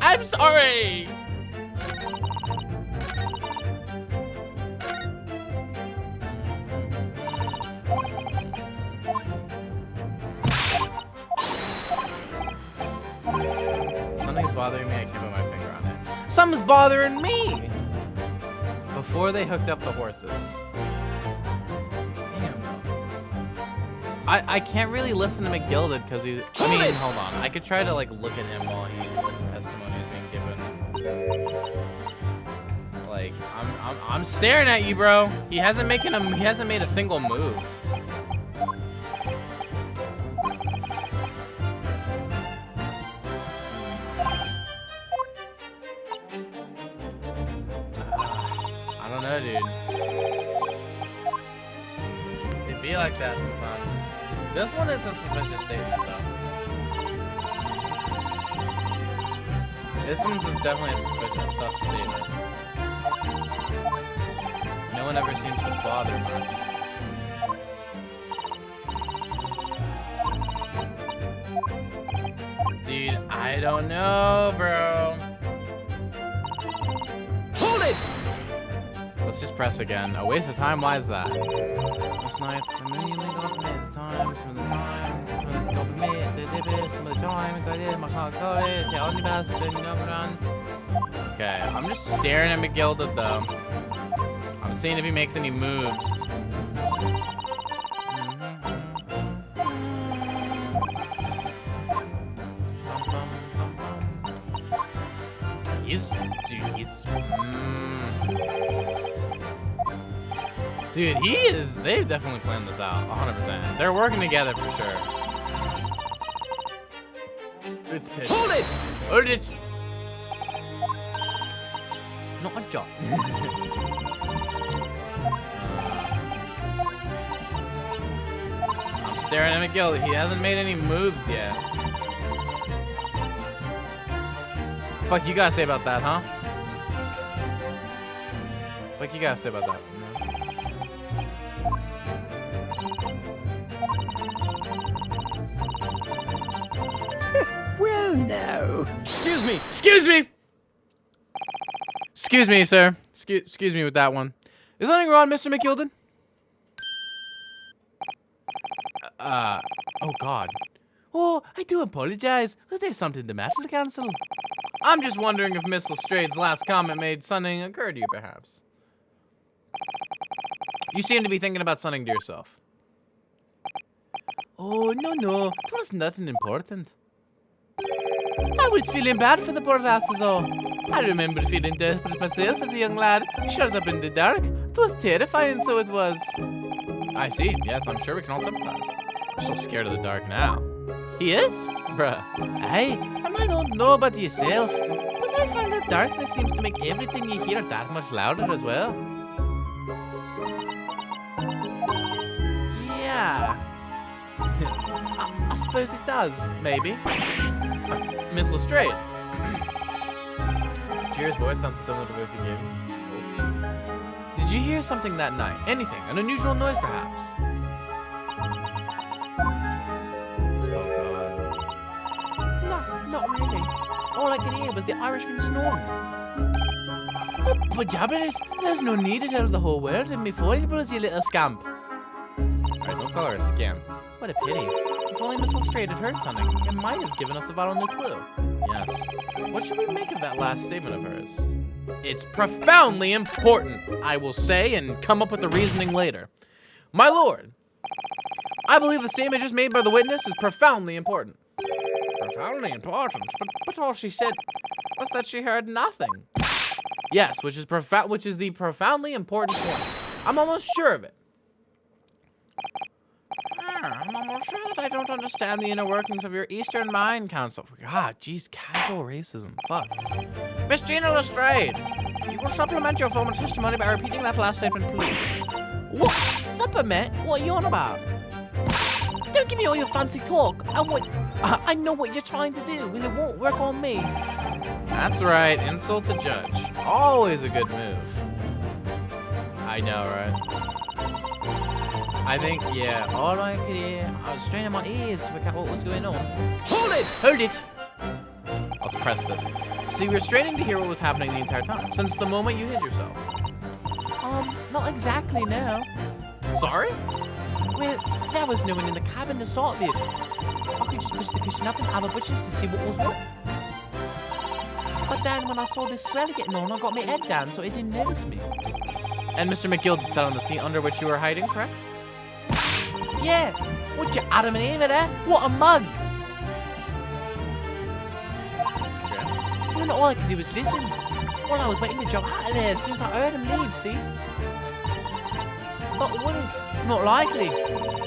I'm sorry. Something's bothering me. I can't put my finger on it. Something's bothering me. Before they hooked up the horses. Damn. I can't really listen to McGilded because he's. I mean, hold on. I could try to like look at him while his testimony is being given. Like I'm staring at you, bro. He hasn't made a single move. I don't know, dude. It'd be like that sometimes. This one is a suspicious statement, though. This one's definitely a sus statement. No one ever seems to bother much. Dude, I don't know, bro. Hold it! Let's just press again. A waste of time? Why is that? Most nights, some of the time, some of the time, some of the some of the time, got it, my car got it, the omnibus, run. Okay, I'm just staring at McGilded though. I'm seeing if he makes any moves. Dude, they've definitely planned this out, 100%. They're working together for sure. It's pitch. Hold it! Hold it! Not a job. I'm staring at McGill. He hasn't made any moves yet. Fuck you gotta say about that, huh? Fuck you gotta say about that? Well, no. Excuse me! Excuse me! Excuse me, sir. Excuse me with that one. Is something wrong, Mr. McGilden? Oh God. Oh, I do apologize. Was there something the matter, Council? I'm just wondering if Miss Lestrade's last comment made something occur to you, perhaps. You seem to be thinking about something to yourself. Oh, no. It was nothing important. I was feeling bad for the poor lasses all. I remember feeling desperate myself as a young lad, shut up in the dark. It was terrifying, so it was. I see. Yes, I'm sure we can all sympathize. I'm so scared of the dark now. He is? Bruh. Aye, and I don't know about yourself, but I find that darkness seems to make everything you hear that much louder as well. Yeah. I suppose it does, maybe. Miss Lestrade. Jerry's voice sounds similar to the voice he gave me. Did you hear something that night? Anything? An unusual noise, perhaps? Not really. All I could hear was the Irishman snoring. Oh, pajamas! There's no need to tell the whole world and me foibles, you little scamp. Alright, don't call her a scamp. What a pity. If only Miss Lestrade had heard something, it might have given us a vital new clue. Yes. What should we make of that last statement of hers? It's profoundly important, I will say, and come up with the reasoning later. My lord, I believe the statement just made by the witness is profoundly important. Profoundly important? But all she said was that she heard nothing. Yes, which is the profoundly important point. I'm almost sure of it. I'm almost sure that I don't understand the inner workings of your Eastern mind, Council. God, jeez, casual racism. Fuck. Miss Gina Lestrade, you will supplement your former testimony by repeating that last statement, please. What? Supplement? What are you on about? Don't give me all your fancy talk. I know what you're trying to do, and it won't work on me. That's right. Insult the judge. Always a good move. I know, right? I think, yeah, all I could hear, I was straining my ears to work out what was going on. Hold it! Hold it! Let's press this. So you were straining to hear what was happening the entire time, since the moment you hid yourself? Not exactly, no. Sorry? Well, there was no one in the cabin to start with. I could just push the cushion up and have a butcher's to see what was what. But then when I saw this swell getting on, I got my head down so it didn't notice me. And Mr. McGill sat on the seat under which you were hiding, correct? Yeah. Would you Adam and Eve there? What a mug! Okay. So then all I could do was listen. While I was waiting to jump out of there as soon as I heard him leave, see? But it wouldn't. Not likely.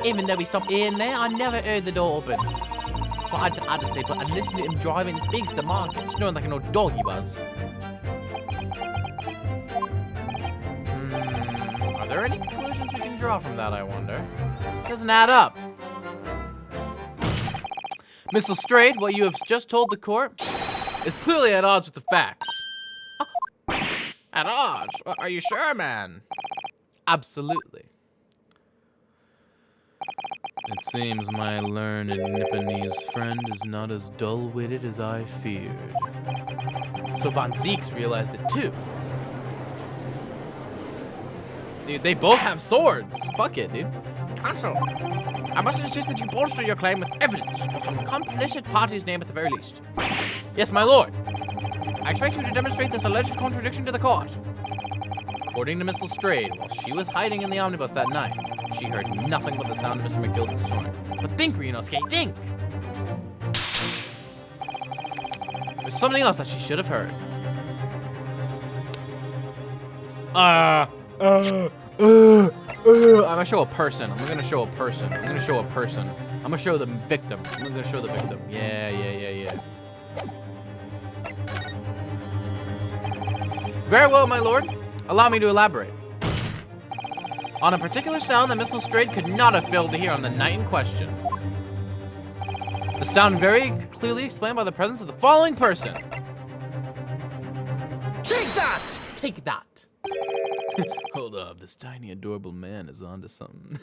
Even though we stopped in there, I never heard the door open. But I just had to stay put and listen to him driving his pigs to market, snoring like an old dog he was. Are there any conclusions we can draw from that, I wonder? Doesn't add up. Miss Lestrade, what you have just told the court is clearly at odds with the facts. At odds? Are you sure, man? Absolutely. It seems my learned Nipponese friend is not as dull-witted as I feared. So Von Zeeks realized it too. Dude, they both have swords. Fuck it, dude. Counsel, I must insist that you bolster your claim with evidence, or some complicit party's name at the very least. Yes, my lord. I expect you to demonstrate this alleged contradiction to the court. According to Miss Lestrade, while she was hiding in the omnibus that night, she heard nothing but the sound of Mr. McGilden's snoring. But think, Ryunosuke, think! There's something else that she should have heard. I'm gonna show a person. I'm gonna show a person. I'm gonna show a person. I'm gonna show the victim. I'm gonna show the victim. Yeah. Very well, my lord. Allow me to elaborate. On a particular sound that Miss Lestrade could not have failed to hear on the night in question. The sound very clearly explained by the presence of the following person. Take that! Take that. Hold up, this tiny, adorable man is onto something.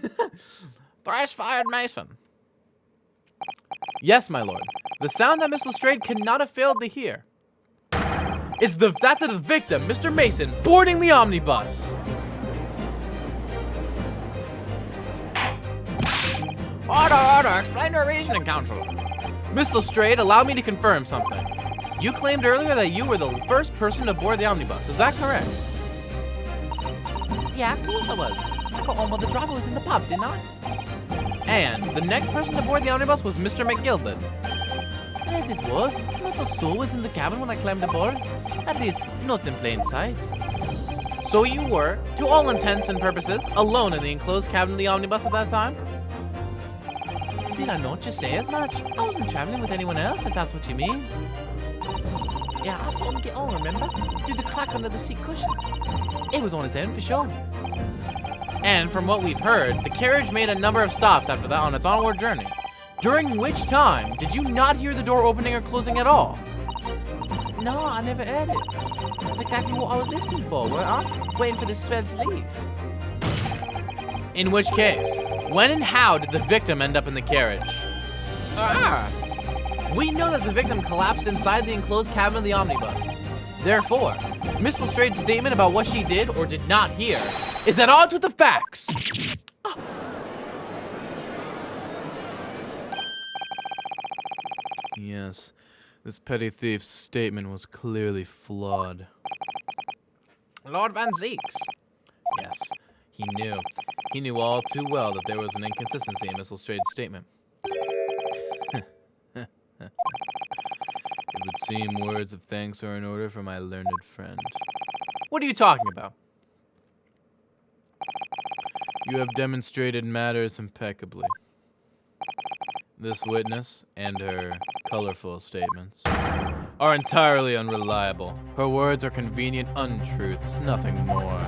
Thrice fired Mason. Yes, my lord. The sound that Miss Lestrade could not have failed to hear is that of the victim, Mr. Mason, boarding the omnibus. Order, explain your reasoning, Counselor. Miss Lestrade, allow me to confirm something. You claimed earlier that you were the first person to board the omnibus. Is that correct? Yeah, of course I was. I got home while the driver was in the pub, didn't I? And the next person to board the omnibus was Mr. McGilbert. Yes, it was. Not a soul was in the cabin when I climbed aboard. At least, not in plain sight. So you were, to all intents and purposes, alone in the enclosed cabin of the omnibus at that time? Did I not just say as much? I wasn't traveling with anyone else, if that's what you mean. Yeah, I saw him get on, remember? Do the crack under the seat cushion. It was on his own for sure. And from what we've heard, the carriage made a number of stops after that on its onward journey. During which time, did you not hear the door opening or closing at all? No, I never heard it. That's exactly what I was listening for, weren't I? Waiting for the swell to leave. In which case, when and how did the victim end up in the carriage? We know that the victim collapsed inside the enclosed cabin of the omnibus. Therefore, Miss Lestrade's statement about what she did or did not hear is at odds with the facts. Yes, this petty thief's statement was clearly flawed. Lord Van Zeeks. Yes, he knew. He knew all too well that there was an inconsistency in Miss Lestrade's statement. It would seem words of thanks are in order for my learned friend. What are you talking about? You have demonstrated matters impeccably. This witness and her colorful statements are entirely unreliable. Her words are convenient untruths, nothing more.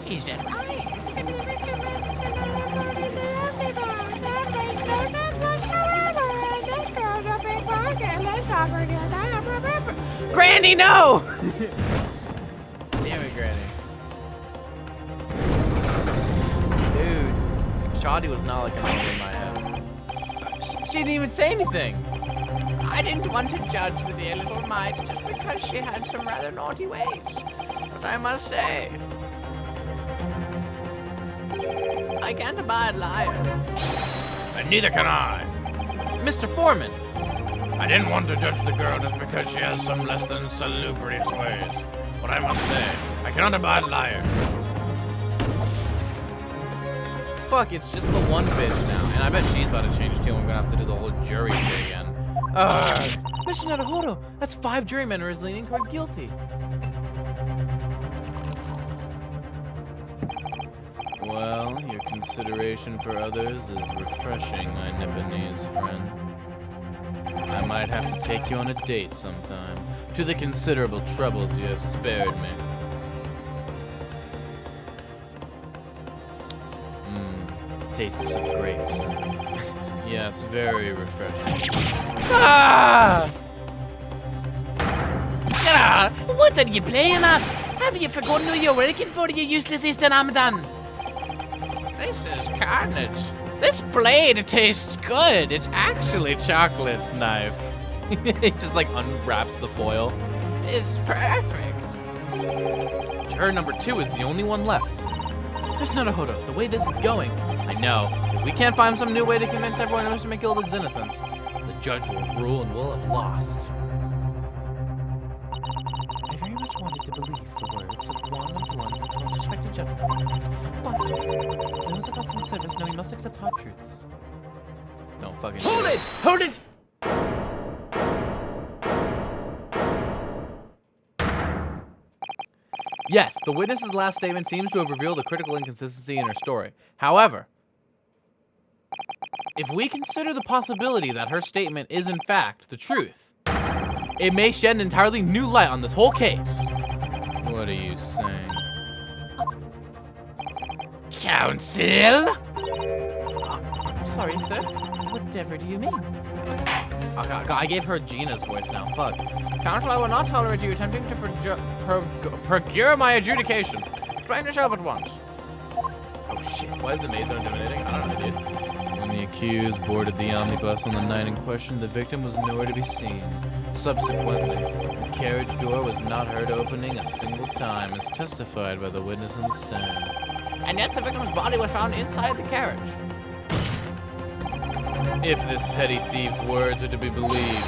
Is that right? Granny, no! Damn it, Granny. Dude, Shoddy was not looking over my head. She didn't even say anything. I didn't want to judge the dear little mite just because she had some rather naughty ways. But I must say, I can't abide liars. And neither can I. Mr. Foreman. I didn't want to judge the girl just because she has some less than salubrious ways. But I must say, I cannot abide liars. Fuck, it's just the one bitch now. And I bet she's about to change too, and we're gonna have to do the whole jury shit again. Mr. Naruhodo, that's 5 jury members leaning toward guilty. Well, your consideration for others is refreshing, my Nipponese friend. I might have to take you on a date sometime, to the considerable troubles you have spared me. Tastes of grapes. Yes, very refreshing. Ah! What are you playing at? Have you forgotten who you're working for, you useless Eastern Amadan? This is carnage. This blade tastes good. It's actually chocolate knife. It just like unwraps the foil. It's perfect. Juror number 2 is the only one left. Miss Naruhodo, the way this is going, I know. If we can't find some new way to convince everyone of Mr. McGilden's innocence, the judge will rule and we'll have lost. I very much wanted to believe the words of one of London's most respected gentlemen. But those of us in service know we must accept hard truths. Don't fucking Hold it! Hold it! Yes, the witness's last statement seems to have revealed a critical inconsistency in her story. However, if we consider the possibility that her statement is in fact the truth, it may shed an entirely new light on this whole case. What are you saying? Counsel? I'm sorry, sir. Whatever do you mean? I gave her Gina's voice now. Fuck. Counsel, I will not tolerate you attempting to procure my adjudication. Explain yourself at once. Oh shit. Why is the maze so intimidating? I don't know, dude. When the accused boarded the omnibus on the night in question, the victim was nowhere to be seen. Subsequently, the carriage door was not heard opening a single time, as testified by the witness in the stand. And yet the victim's body was found inside the carriage. If this petty thief's words are to be believed,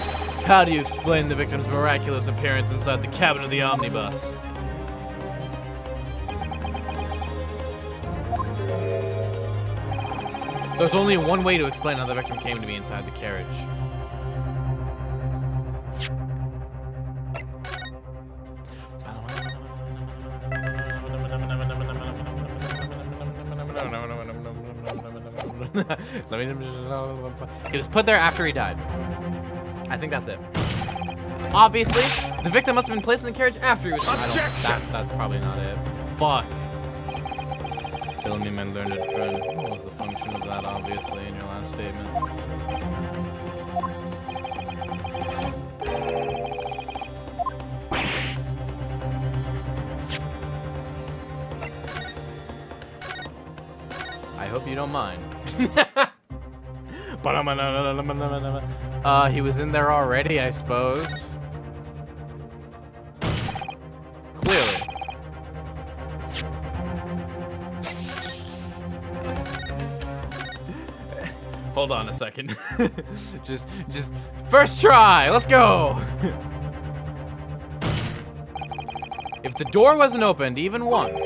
how do you explain the victim's miraculous appearance inside the cabin of the omnibus? There's only one way to explain how the victim came to be inside the carriage. He was put there after he died. I think that's it. Obviously, the victim must have been placed in the carriage after he was found. That's probably not it. Fuck. Tell me, my learned friend, what was the function of that, obviously, in your last statement? I hope you don't mind. He was in there already, I suppose. Clearly. Hold on a second. just first try. Let's go. If the door wasn't opened even once,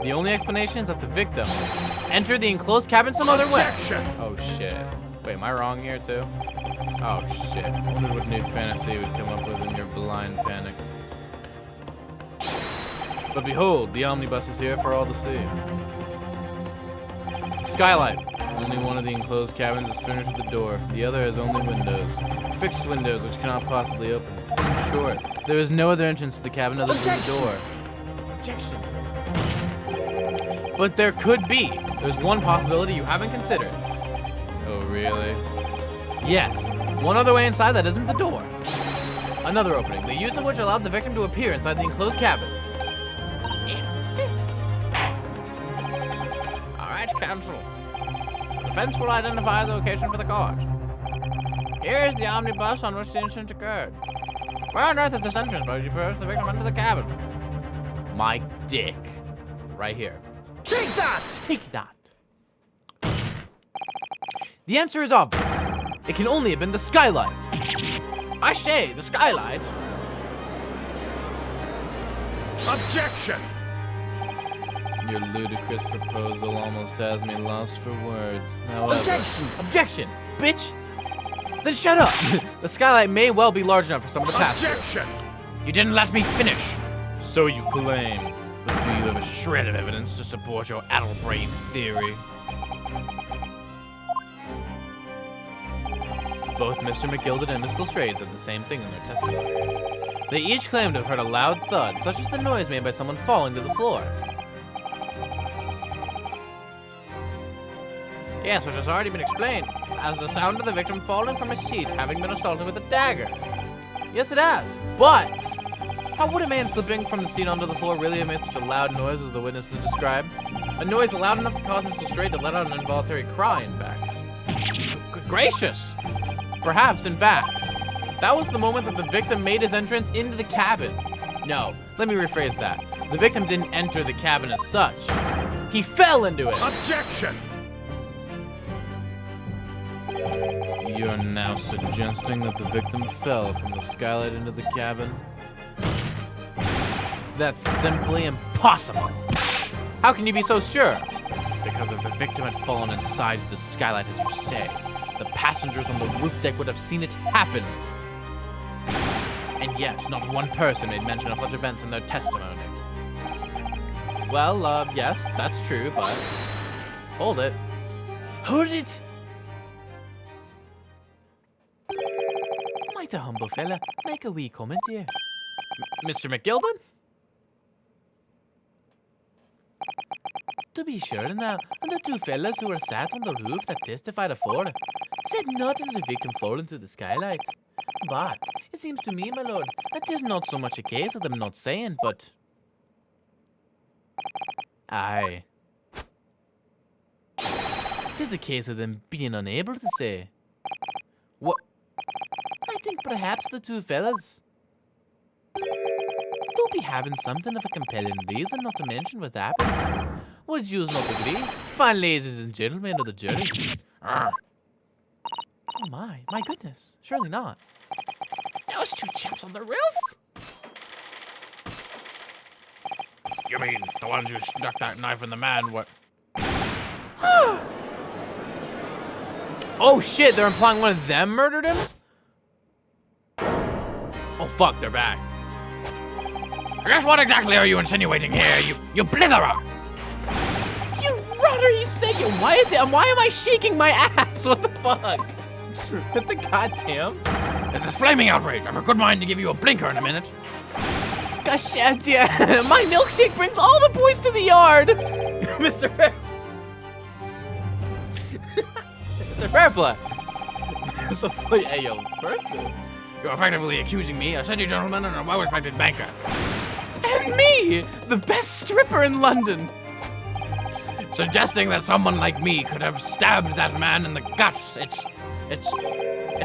the only explanation is that the victim entered the enclosed cabin some other way. Oh shit. Wait, am I wrong here too? Oh shit. I wondered what new fantasy would come up with in your blind panic. But behold, the omnibus is here for all to see. Skylight. Only one of the enclosed cabins is furnished with a door. The other has only windows. Fixed windows which cannot possibly open. In short, there is no other entrance to the cabin other than the door. Objection. But there could be. There's one possibility you haven't considered. Oh, really? Yes. One other way inside that isn't the door. Another opening, the use of which allowed the victim to appear inside the enclosed cabin. Alright, counsel. The defense will identify the location for the cause. Here is the omnibus on which the incident occurred. Where on earth is this entrance by which you pushed the victim into the cabin? My dick. Right here. Take that! Take that. The answer is obvious. It can only have been the skylight. I say, the skylight. Objection! Your ludicrous proposal almost has me lost for words. However, Objection! Objection, bitch! Then shut up! The skylight may well be large enough for someone to pass through. Objection! You didn't let me finish. So you claim. But do you have a shred of evidence to support your addle-brained theory? Both Mr. McGilded and Miss Lestrade said the same thing in their testimonies. They each claimed to have heard a loud thud, such as the noise made by someone falling to the floor. Yes, which has already been explained, as the sound of the victim falling from his seat having been assaulted with a dagger. Yes, it has, but how would a man slipping from the seat onto the floor really have made such a loud noise as the witnesses described? A noise loud enough to cause Miss Lestrade to let out an involuntary cry, in fact. Good gracious! Perhaps, in fact, that was the moment that the victim made his entrance into the cabin. No, let me rephrase that. The victim didn't enter the cabin as such. He fell into it. Objection! You're now suggesting that the victim fell from the skylight into the cabin? That's simply impossible. How can you be so sure? Because if the victim had fallen inside the skylight, as you say, the passengers on the roof deck would have seen it happen. And yet, not one person made mention of such events in their testimony. Well, yes, that's true, but hold it. Hold it! Might a humble fella make a wee comment here? Mr. McGilden? To be sure now, the two fellas who were sat on the roof that testified afore said nothing of the victim falling through the skylight. But it seems to me, my lord, that 'tis not so much a case of them not saying, but... Aye. 'Tis a case of them being unable to say. What? I think perhaps the two fellas do be having something of a compelling reason not to mention what happened. Would you not agree, fine ladies and gentlemen of the jury? Ah, Oh my goodness, surely not. those two chaps on the roof? You mean the ones who stuck that knife in the man? What? Oh shit, they're implying one of them murdered him? Oh fuck, they're back. I guess what exactly are you insinuating here, you blitherer? You ruddery second, why am I shaking my ass? What the fuck? What the goddamn? This is flaming outrage. I've a good mind to give you a blinker in a minute. Gosh, yeah, my milkshake brings all the boys to the yard. Mr. Fair. Mr. Fairplay. Hey, yo, first You're effectively accusing me, a city gentleman and a well-respected banker. and me, the best stripper in London. Suggesting that someone like me could have stabbed that man in the guts. It's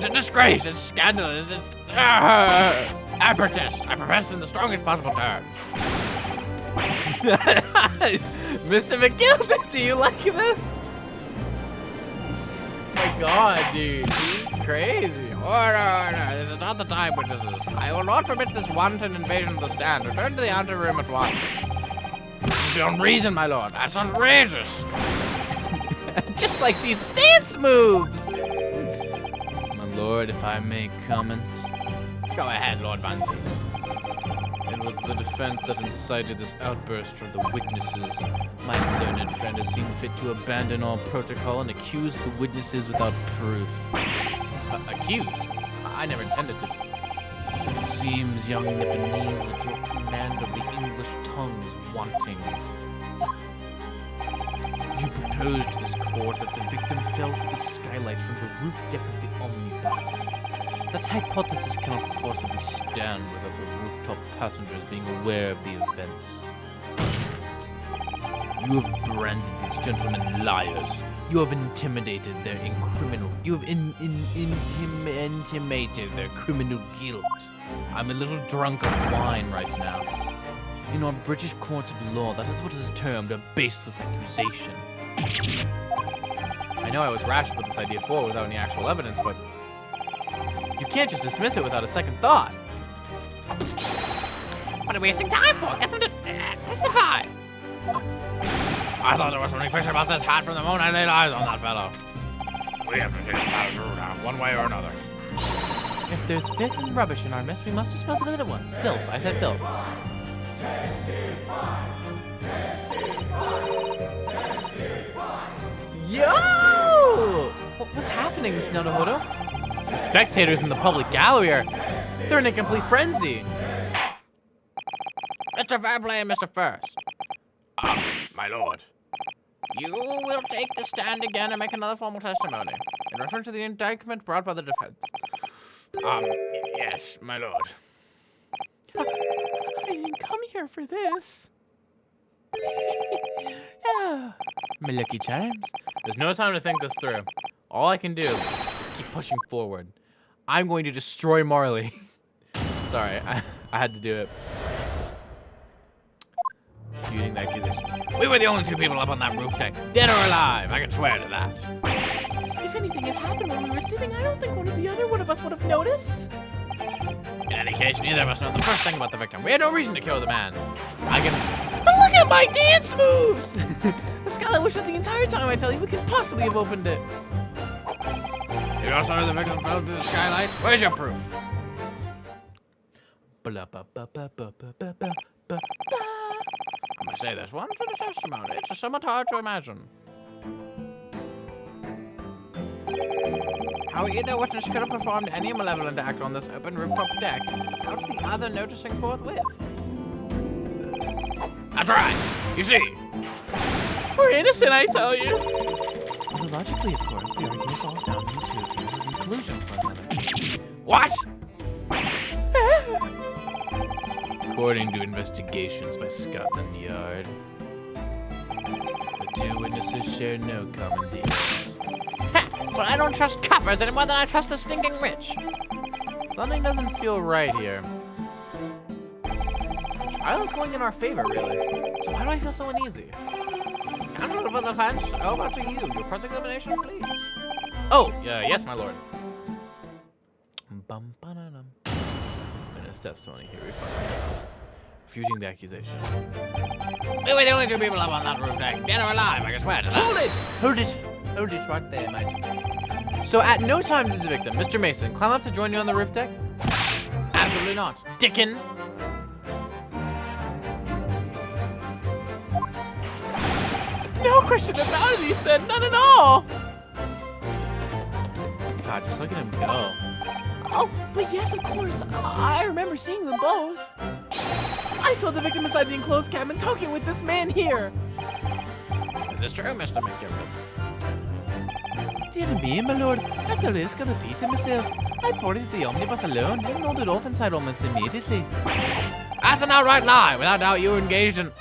a disgrace. It's scandalous. I protest. I protest in the strongest possible terms. Mr. McGilden, do you like this? My God, dude, he's crazy. Order. This is not the time, witnesses. I will not permit this wanton invasion of the stand. Return to the anteroom at once. This is beyond reason, my lord. That's outrageous. Just like these stance moves. My lord, if I may comment. Go ahead, Lord Van Zeus. It was the defense that incited this outburst from the witnesses. My learned friend has seen fit to abandon all protocol and accuse the witnesses without proof. Accused? I never intended to. It seems, young Nipponese, that your command of the English tongue is wanting. You proposed to this court that the victim fell through the skylight from the roof deck of the omnibus. That hypothesis cannot possibly stand without the rooftop passengers being aware of the events. You have branded these gentlemen liars. You have intimidated their intimated their criminal guilt. I'm a little drunk of wine right now. In our British courts of law, that is what is termed a baseless accusation. I know I was rash with this idea before without any actual evidence, but you can't just dismiss it without a second thought. What are we wasting time for? Get them to testify. I thought there was something fishy about this hat from the moment I laid eyes on that fellow. We have to take the matter now, one way or another. If there's filth and rubbish in our mess, we must dispose of it at once. Filth, I said filth. Yo! What's happening, Mr. Naruhodo? The spectators in the public gallery they're in a complete frenzy. Mr. Fairplay and Mr. First. My lord. You will take the stand again and make another formal testimony in reference to the indictment brought by the defense. Yes, my lord. I didn't come here for this. My lucky charms. There's no time to think this through. All I can do is keep pushing forward. I'm going to destroy Marley. Sorry, I had to do it. Shooting the accusation. We were the only two people up on that roof deck, dead or alive. I can swear to that. If anything had happened when we were sitting, I don't think one of us would have noticed. In any case, neither of us know the first thing about the victim. We had no reason to kill the man. I can. But look at my dance moves! The skylight was shut the entire time, I tell you. We could possibly have opened it. You also heard the victim fell through the skylight? Where's your proof? must say there's one to the testimony. It's somewhat hard to imagine. How either witness could have performed any malevolent act on this open rooftop deck without the other noticing forthwith. That's right. You see, We're innocent, I tell you. Well, logically, of course, the argument falls down to the two of you in collusion with one another. what? According to investigations by Scotland Yard, the two witnesses share no common dealings. Well, I don't trust coppers any more than I trust the stinking rich. Something doesn't feel right here. The trial is going in our favor, really. So why do I feel so uneasy? Counsel for the defense, over to you. Your cross-examination, please. Oh, yes, my lord. Bum-ba-da-dum. Witness testimony here, we find refuting the accusation. We were the only two people up on that roof deck, dead or alive, I can swear to that. Hold it right there, mate. So at no time did the victim, Mr. Mason, climb up to join you on the roof deck? Absolutely not. Dickin. No question about it, he said. None at all. God, just look at him go. Oh, but yes, of course. I remember seeing them both. I saw the victim inside the enclosed cabin talking with this man here. Is this true, Mr. McGilvray? Dear me, my lord, at the risk of repeating myself, I boarded the omnibus alone and nodded off inside almost immediately. That's an outright lie. Without doubt, you were engaged in...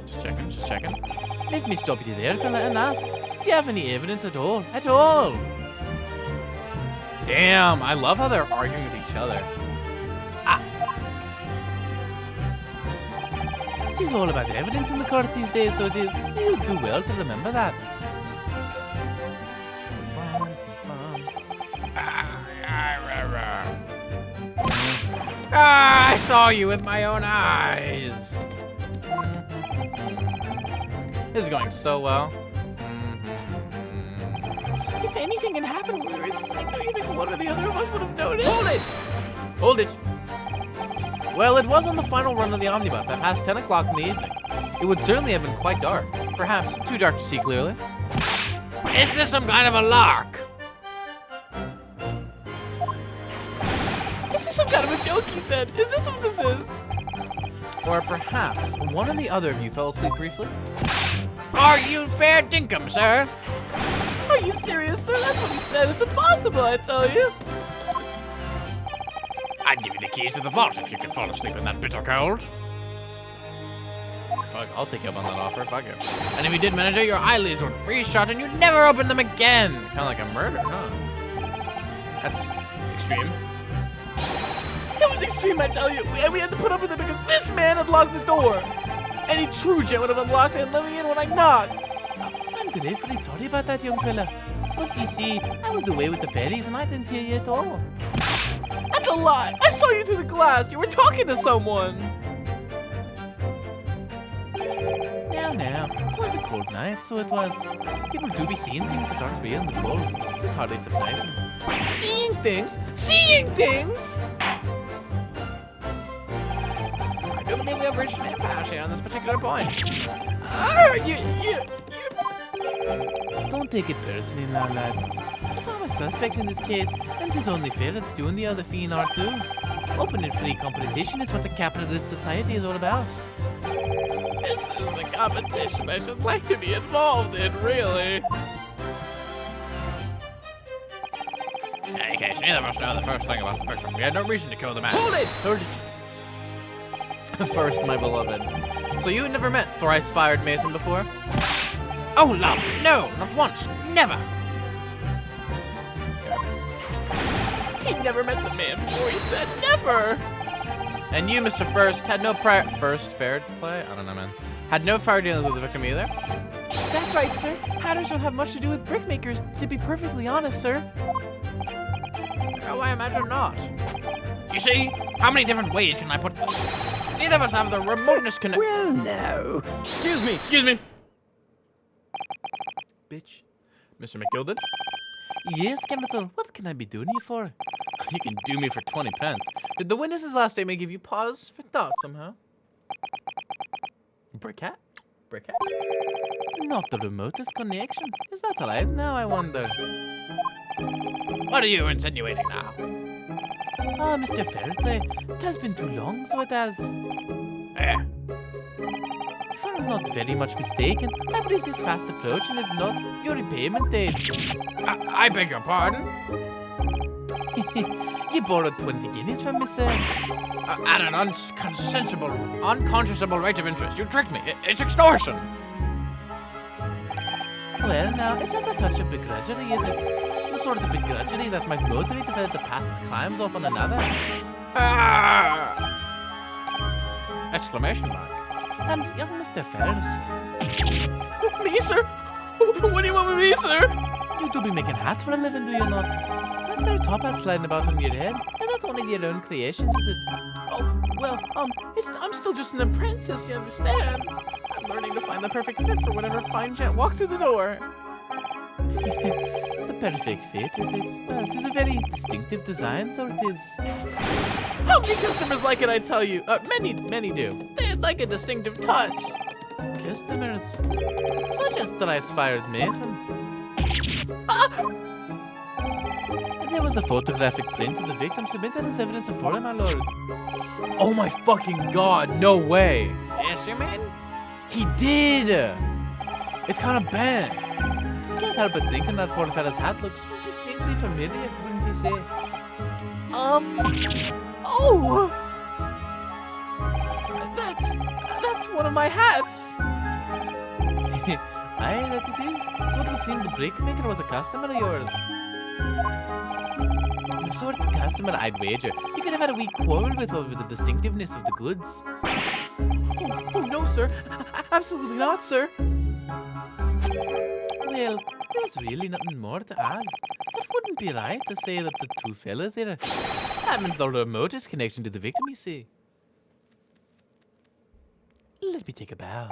Just checking. Let me stop you there, fella, and ask, do you have any evidence at all? At all? Damn, I love how they're arguing with each other. It is all about evidence in the courts these days, so it is. You'll do well to remember that. I saw you with my own eyes. This is going so well. If anything had happened when we were asleep, don't you think one or the other of us would have noticed? Hold it. Well, it was on the final run of the omnibus at past 10 o'clock in the evening. It would certainly have been quite dark. Perhaps too dark to see clearly. Is this some kind of a lark? Is this some kind of a joke, he said? Is this what this is? Or perhaps one or the other of you fell asleep briefly. Are you fair dinkum, sir? Are you serious, sir? That's what he said. It's impossible, I tell you. I'd give you the keys to the vault if you could fall asleep in that bitter cold. Fuck, I'll take you up on that offer. Fuck it. And if you did manage it, your eyelids would freeze shut and you'd never open them again. Kind of like a murder, huh? That's extreme. It was extreme, I tell you. We had to put up with it because this man had locked the door. Any true gent would have unlocked it and let me in when I knocked. I'm dreadfully sorry about that, young fella. But you see, I was away with the fairies and I didn't hear you at all. That's a lie. I saw you through the glass. You were talking to someone. Now, it was a cold night, so it was. People do be seeing things that aren't real in the cold. It's hardly surprising. Seeing things? Seeing things? I do believe we have reached an impasse here on this particular point. You. Don't take it personally, now, lad. If I'm a suspect in this case, then 'tis only fair that you and the other fiend are too. Open and free competition is what the capitalist society is all about. This is the competition I should like to be involved in, really. In any case, neither of us know the first thing about the victim. We had no reason to kill the man. Hold it! First, my beloved. So you had never met thrice-fired Mason before? Oh, love, no, not once, never. He never met the man before, he said. Never! And you, Mr. First, had no prior... First fair play? I don't know, man. Had no prior dealings with the victim either? That's right, sir. Hatters don't have much to do with brickmakers, to be perfectly honest, sir. Oh, I imagine not. You see, how many different ways can I put this? Neither of us have the remotest connection. Well, no. Excuse me. Bitch. Mr. McGilded? Yes, Counsel, what can I be doing you for? You can do me for 20 pence. Did the witness's last statement give you pause for thought somehow? Brickette? Brickette? Not the remotest connection. Is that right now, I wonder? What are you insinuating now? Ah, Mr. Fairplay, it has been too long, so it has. If I'm not very much mistaken, I believe this fast approaching is not your repayment date. I beg your pardon? You borrowed 20 guineas from me, sir. At an unconscionable rate of interest. You tricked me. It's extortion. Well, now, is that a touch of begrudgery, is it? The sort of begrudgery that might motivate a fellow to pass his crimes off on another? Exclamation mark. And young Mr. First. Me, sir? What do you want with me, sir? You do be making hats for a living, do you not? That there top hat sliding about on your head, is that one of your own creations, is it? Oh, well, I'm still just an apprentice, you understand? I'm learning to find the perfect fit for whatever fine gent walks through the door. The perfect fit, is it? Well, it is a very distinctive design, so it is. How many customers like it, I tell you? Many do. They like a distinctive touch. Customers? Such as thrice-fired Mason. There was a photographic print of the victim submitted as evidence of fraud, my lord. Oh my fucking god, no way. Yes, you mean? He did! It's kind of bad. I can't help but thinking that poor fella's hat looks distinctly familiar, wouldn't you say? Oh! That's one of my hats! Aye, that it is. So it would seem the brickmaker was a customer of yours. The sort of customer I'd wager you could have had a wee quarrel with over the distinctiveness of the goods. Oh no, sir. Absolutely not, sir. Well, there's really nothing more to add. It wouldn't be right to say that the two fellas here haven't the remotest connection to the victim, you see. Let me take a bow.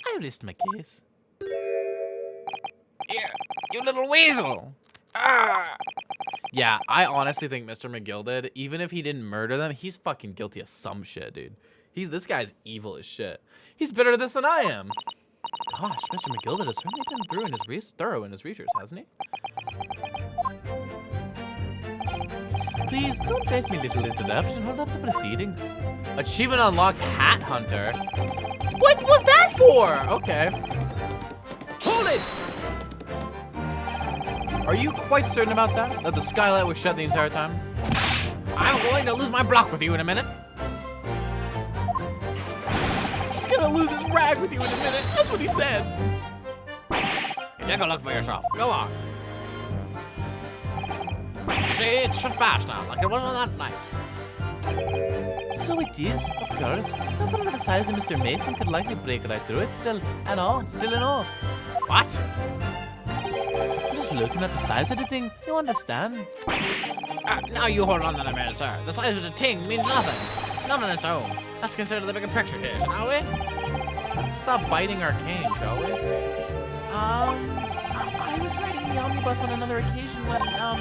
I rest my case. Here, you little weasel. Yeah, I honestly think Mr. McGill did. Even if he didn't murder them, he's fucking guilty of some shit, dude. This guy's evil as shit. He's better at this than I am. Gosh, Mr. McGill has certainly been thorough in his research, hasn't he? Please, don't take me, little interruption. Hold up the proceedings. Achievement unlocked, Hat Hunter. What was that for? Okay. Hold it! Are you quite certain about that? That the skylight was shut the entire time? I'm going to lose my block with you in a minute. He's gonna lose his rag with you in a minute. That's what he said. You take a look for yourself. Go on. See, it's shut fast now, like it was on that night. So it is, of course. Nothing of the size of Mr. Mason could likely break right through it still in all. What? Just looking at the size of the thing, you understand. Now you hold on to the minute, sir. The size of the thing means nothing. Not on its own. Let's consider the bigger picture here, shall we? Let's stop biting our cane, shall we? I was riding the omnibus on another occasion when, well,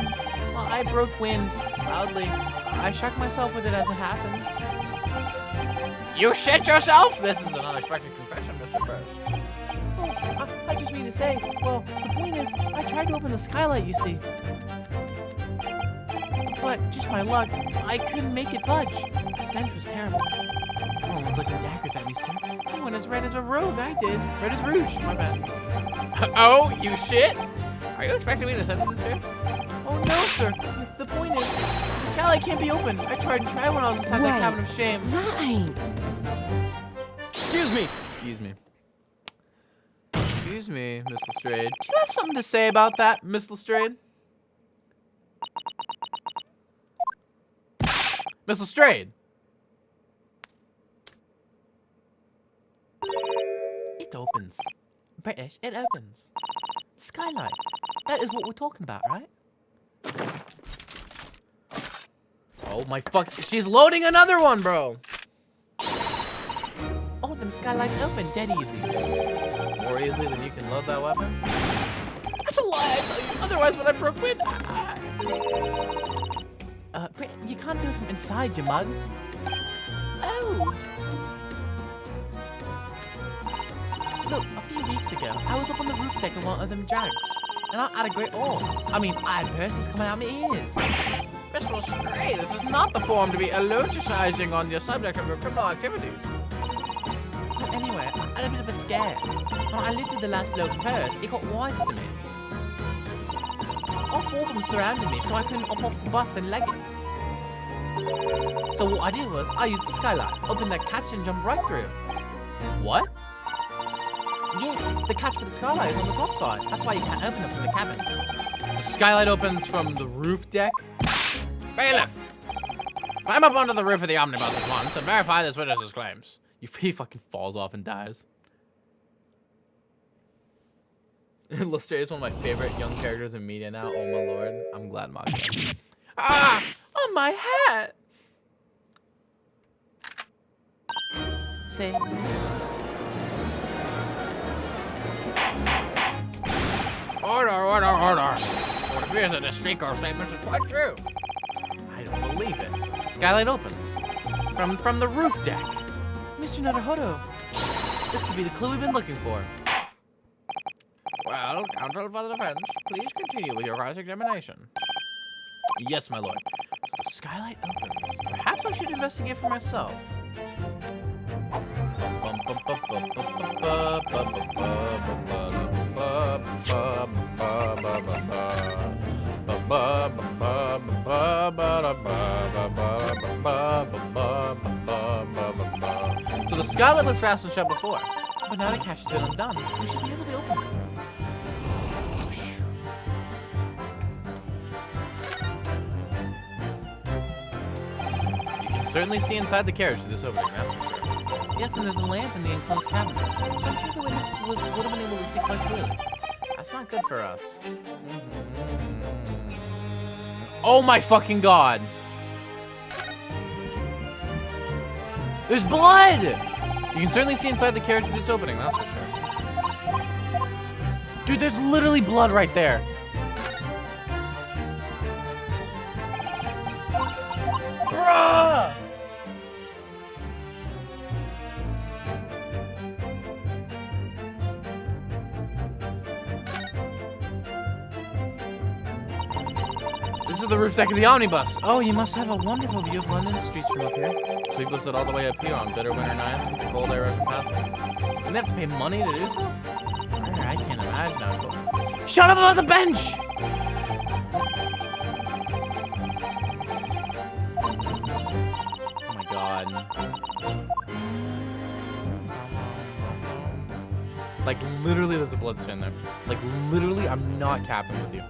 I broke wind loudly. I shook myself with it as it happens. You shit yourself? This is an unexpected confession, Mr. First. Oh, I just mean to say, well, the point is, I tried to open the skylight, you see. But, just my luck, I couldn't make it budge. The stench was terrible. Everyone was looking daggers at me, sir. I went as red as a rogue, I did. Red as rouge, my bad. Oh, you shit? Are you expecting me to send them to? Oh no, sir. The point is, the skylight can't be opened. I tried and tried when I was inside that cabin of shame. Right. Excuse me. Excuse me, Miss Lestrade. Do you have something to say about that, Miss Lestrade? Miss Lestrade. It opens. British, it opens. Skylight. That is what we're talking about, right? Oh my fuck. She's loading another one, bro. Oh, them skylights open dead easy. More easily than you can load that weapon? That's a lie, I tell you. Otherwise, when I broke wind, Brit, you can't do it from inside, you mug. Oh. Look, a few weeks ago, I was up on the roof deck of one of them drags, and I had a great awe. I mean, I had purses coming out my ears. Mistress Gray, this is not the form to be eulogizing on the subject of your criminal activities. But anyway, I had a bit of a scare. When I lifted the last bloke's purse, it got wise to me. All four of them surrounded me, so I couldn't up off the bus and leg it. So what I did was, I used the skylight, opened that catch and jumped right through. What? Yeah, the catch for the skylight is on the top side. That's why you can't open it from the cabin. The skylight opens from the roof deck. Bailiff! Climb up onto the roof of the omnibus at once and verify this witness's claims. He fucking falls off and dies. Lestrade is one of my favorite young characters in media now. Oh my lord. I'm glad Maki. Ah! On my hat! See? Order. It appears that the speaker's statement is quite true. I don't believe it. The skylight opens. From the roof deck. Mr. Naruhodo, This could be the clue we've been looking for. Well, counsel for the defense, please continue with your cross-examination. Yes, my lord. The skylight opens. Perhaps I should investigate for myself. So the skylight was fastened shut before, but now the catch has been undone. We should be able to open it. You can certainly see inside the carriage through this opening, that's for sure. yes, and there's a lamp in the enclosed cabin, so I'm sure the witness would have been able to see quite clearly. That's not good for us. Oh my fucking god! There's blood! You can certainly see inside the carriage through this opening, that's for sure. Dude, there's literally blood right there. Bruh! This is the roof deck of the omnibus. Oh, you must have a wonderful view of London streets from up here. Sleepless all the way up here on bitter winter nights with the cold air of passing. And they have to pay money to do so? I can't imagine how cool. Shut up about the bench! Oh my god. Like, literally, there's a blood stain there. Like, literally, I'm not capping with you.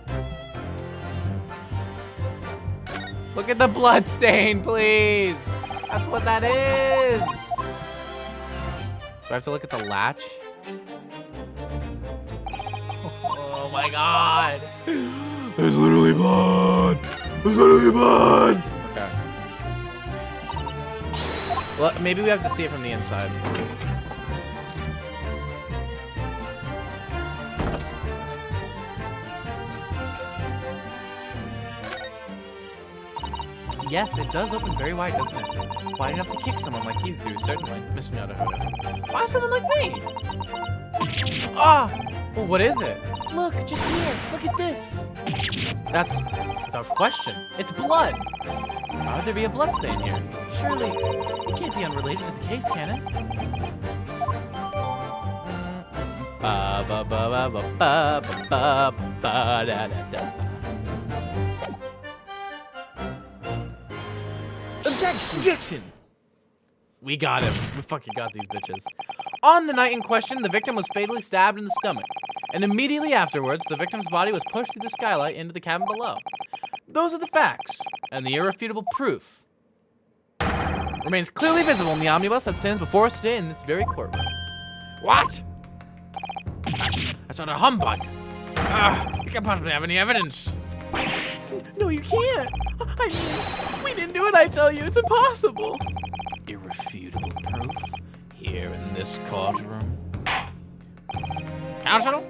Look at the blood stain, please! That's what that is! Do I have to look at the latch? Oh my god! There's literally blood! There's literally blood! Okay. Well, maybe we have to see it from the inside. Yes, it does open very wide, doesn't it? Wide enough to kick someone like you through, certainly. Mr. Naruhodo. Why someone like me? Ah! Well, what is it? Look, just here. Look at this. That's without question. It's blood. How would there be a blood stain here? Surely, it can't be unrelated to the case, can it? Ba ba ba ba ba ba ba ba da da da. Objection! We got him. We fucking got these bitches. On the night in question, the victim was fatally stabbed in the stomach. And immediately afterwards, the victim's body was pushed through the skylight into the cabin below. Those are the facts, and the irrefutable proof remains clearly visible in the omnibus that stands before us today in this very courtroom. What? That's not a humbug. You can't possibly have any evidence. No, you can't. I mean, we didn't do it, I tell you. It's impossible. Irrefutable proof here in this courtroom. Counsel?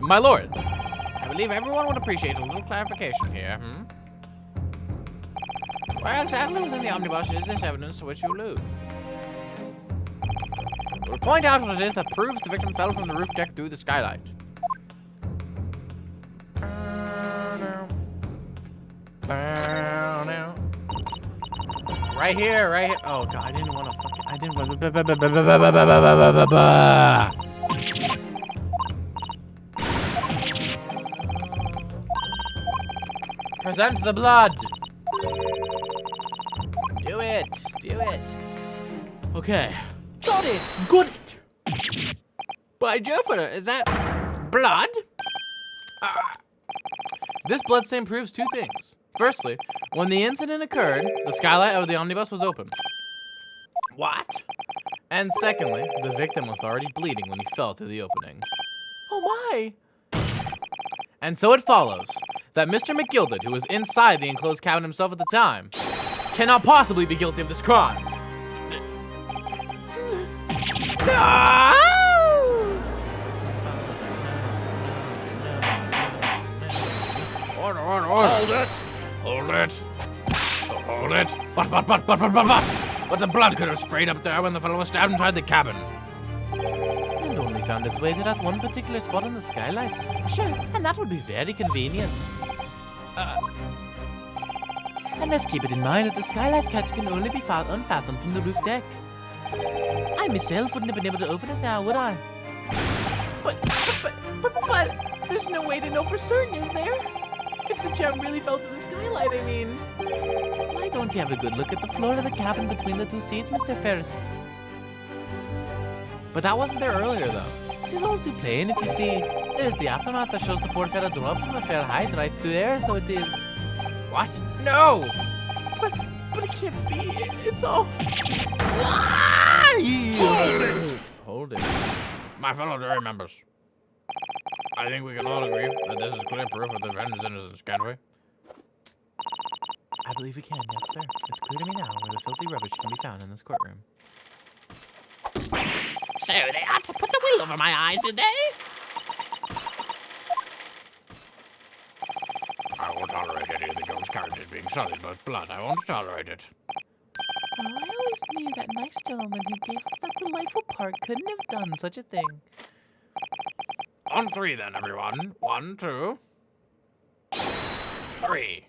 My lord. I believe everyone would appreciate a little clarification here, Where exactly within the omnibus is this evidence to which you allude? We'll point out what it is that proves the victim fell from the roof deck through the skylight. Right here, right here. Oh god, I didn't want to fucking. I didn't want Present the blood. Do it. Do it. Okay. Got it. Got it. By Jupiter, is that blood? This bloodstain proves two things. Firstly, when the incident occurred, the skylight of the omnibus was open. What? And secondly, the victim was already bleeding when he fell through the opening. Oh my! And so it follows that Mr. McGilded, who was inside the enclosed cabin himself at the time, cannot possibly be guilty of this crime. No! Order, order, order. Hold it. Hold it. Hold it. But the blood could have sprayed up there when the fellow was stabbed inside the cabin. And only found its way to that one particular spot on the skylight. Sure, and that would be very convenient. And let's keep it in mind that the skylight catch can only be found unfastened from the roof deck. I myself wouldn't have been able to open it now, would I? But, there's no way to know for certain, is there? If the gem really fell to the skylight, I mean. Why don't you have a good look at the floor of the cabin between the two seats, Mr. First? But that wasn't there earlier, though. It is all too plain if you see. There's the aftermath that shows the poor fellow drop from a fair height right through there, so it is. What? No! But it can't be. It's all. Hold it! Hold it. My fellow jury members, I think we can all agree that this is clear proof of the defendant's innocence, can't we? I believe we can, yes, sir. It's clear to me now where the filthy rubbish can be found in this courtroom. So they ought to put the wool over my eyes, did they? I won't tolerate any of the girl's carriages being sullied by blood. I won't tolerate it. Oh, I always knew that nice gentleman who gave us that delightful park couldn't have done such a thing. On three, then, everyone. 1, 2, 3.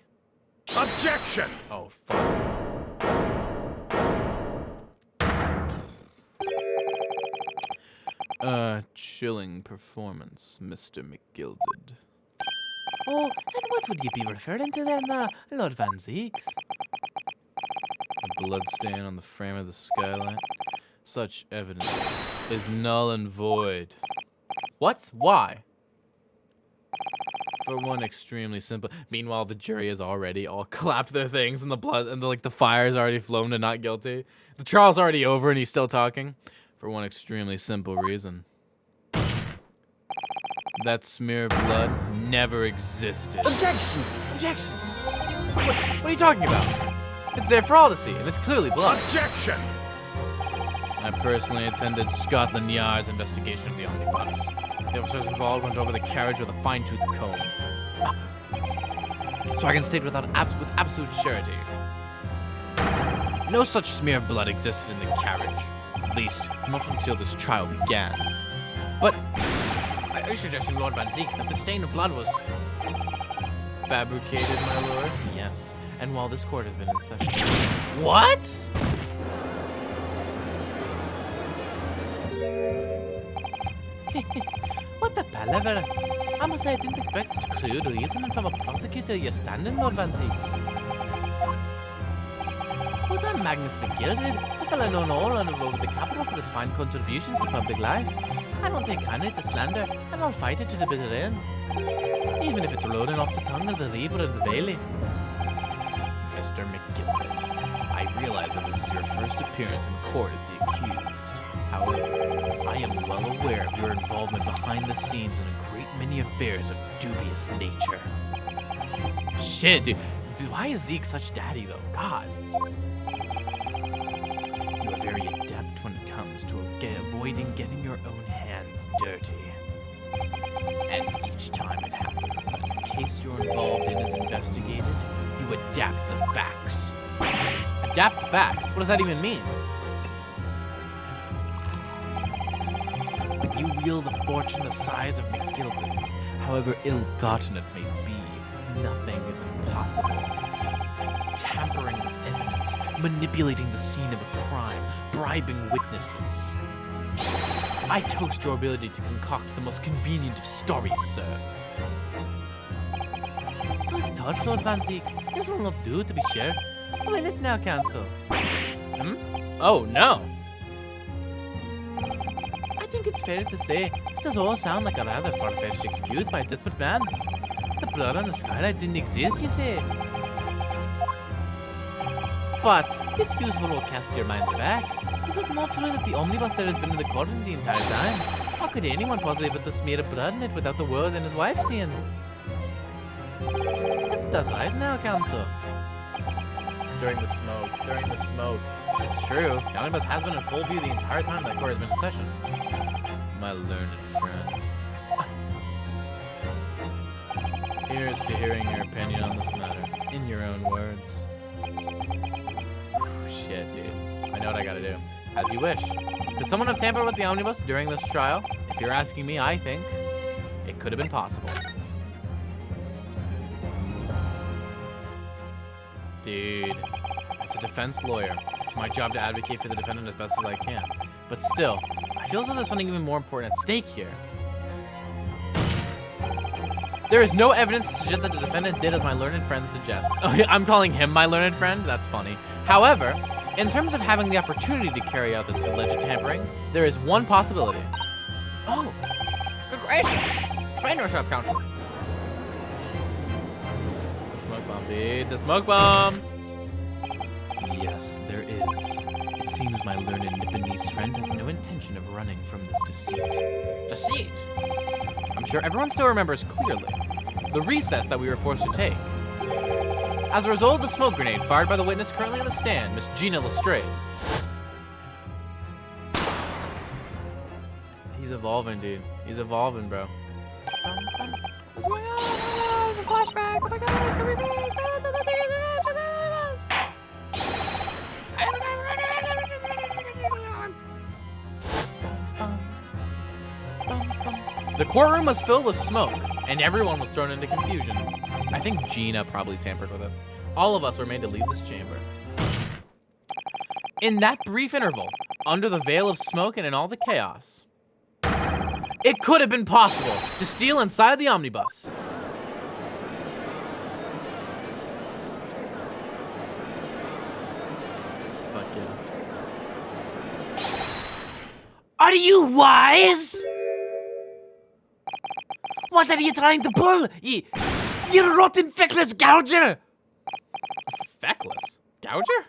Objection! Oh, fuck. Chilling performance, Mr. McGilded. Oh, and what would you be referring to there now, Lord Van Zeeks? A bloodstain on the frame of the skylight. Such evidence is null and void. What? Why? For one extremely simple. Meanwhile, the jury has already all clapped their things, and the blood and the fire has already flown to not guilty. The trial's already over, and he's still talking. For one extremely simple reason. That smear of blood never existed. Objection! Objection! What are you talking about? It's there for all to see, and it's clearly blood. Objection! I personally attended Scotland Yard's investigation of the omnibus. The officers involved went over the carriage with a fine-tooth comb. So I can state with absolute surety. No such smear of blood existed in the carriage. At least, not until this trial began. But Are you suggesting, Lord Van Zeeks, that the stain of blood was fabricated, my lord? Yes. And while this court has been in session. What? What the palaver? I must say I didn't expect such crude reasoning from a prosecutor. You're standing, Lord Van Zeeks. But I'm Magnus McGilded, a fellow known all over the capital for his fine contributions to public life. I don't take kindly to slander, and I'll fight it to the bitter end. Even if it's rolling off the tongue of the Reaper of the Bailey. Mr. McGilded, I realize that this is your first appearance in court as the accused. However, I am well aware of your involvement behind the scenes in a great many affairs of dubious nature. Shit, dude. Why is Zeke such daddy, though? God. You are very adept when it comes to avoiding getting your own hands dirty. And each time it happens that the case you're involved in is investigated, you adapt the facts. Adapt the facts? What does that even mean? you wield a fortune the size of McGilvin's. However ill-gotten it may be, nothing is impossible. Tampering with evidence, manipulating the scene of a crime, bribing witnesses. I toast your ability to concoct the most convenient of stories, sir. Please touch, Lord Van Zeeks. This will not do, to be sure. Will it now, Council? Oh, no. I think it's fair to say this does all sound like a rather far-fetched excuse by a desperate man. The blood on the skylight didn't exist, you say? But, if you will cast your minds back, is it not true that the omnibus there has been in the courtroom the entire time? How could anyone possibly put the smear of blood in it without the world and his wife seeing? Is that right now, Council? During the smoke. It's true. The omnibus has been in full view the entire time that court has been in session. My learned friend. Here's to hearing your opinion on this matter, in your own words. Shit, dude. I know what I gotta do. As you wish. Could someone have tampered with the omnibus during this trial? If you're asking me, I think it could have been possible. Dude, as a defense lawyer, it's my job to advocate for the defendant as best as I can. But still, I feel as though there's something even more important at stake here. There is no evidence to suggest that the defendant did as my learned friend suggests. Oh, yeah, I'm calling him my learned friend? That's funny. However, in terms of having the opportunity to carry out the alleged tampering, there is one possibility. Oh, good gracious. Explain yourself, Counsel. The smoke bomb, dude. The smoke bomb! Yes, there is. It seems my learned Nipponese friend has no intention of running from this deceit. Deceit? I'm sure everyone still remembers clearly the recess that we were forced to take. As a result of the smoke grenade fired by the witness currently on the stand, Miss Gina Lestrade. He's evolving, dude. He's evolving, bro. What's going on? Oh, it's a flashback. Oh my god, can we be? The courtroom was filled with smoke, and everyone was thrown into confusion. I think Gina probably tampered with it. All of us were made to leave this chamber. In that brief interval, under the veil of smoke and in all the chaos, it could have been possible to steal inside the omnibus. Fuck yeah. Are you wise? What are you trying to pull? You rotten, feckless gouger! Feckless? Gouger?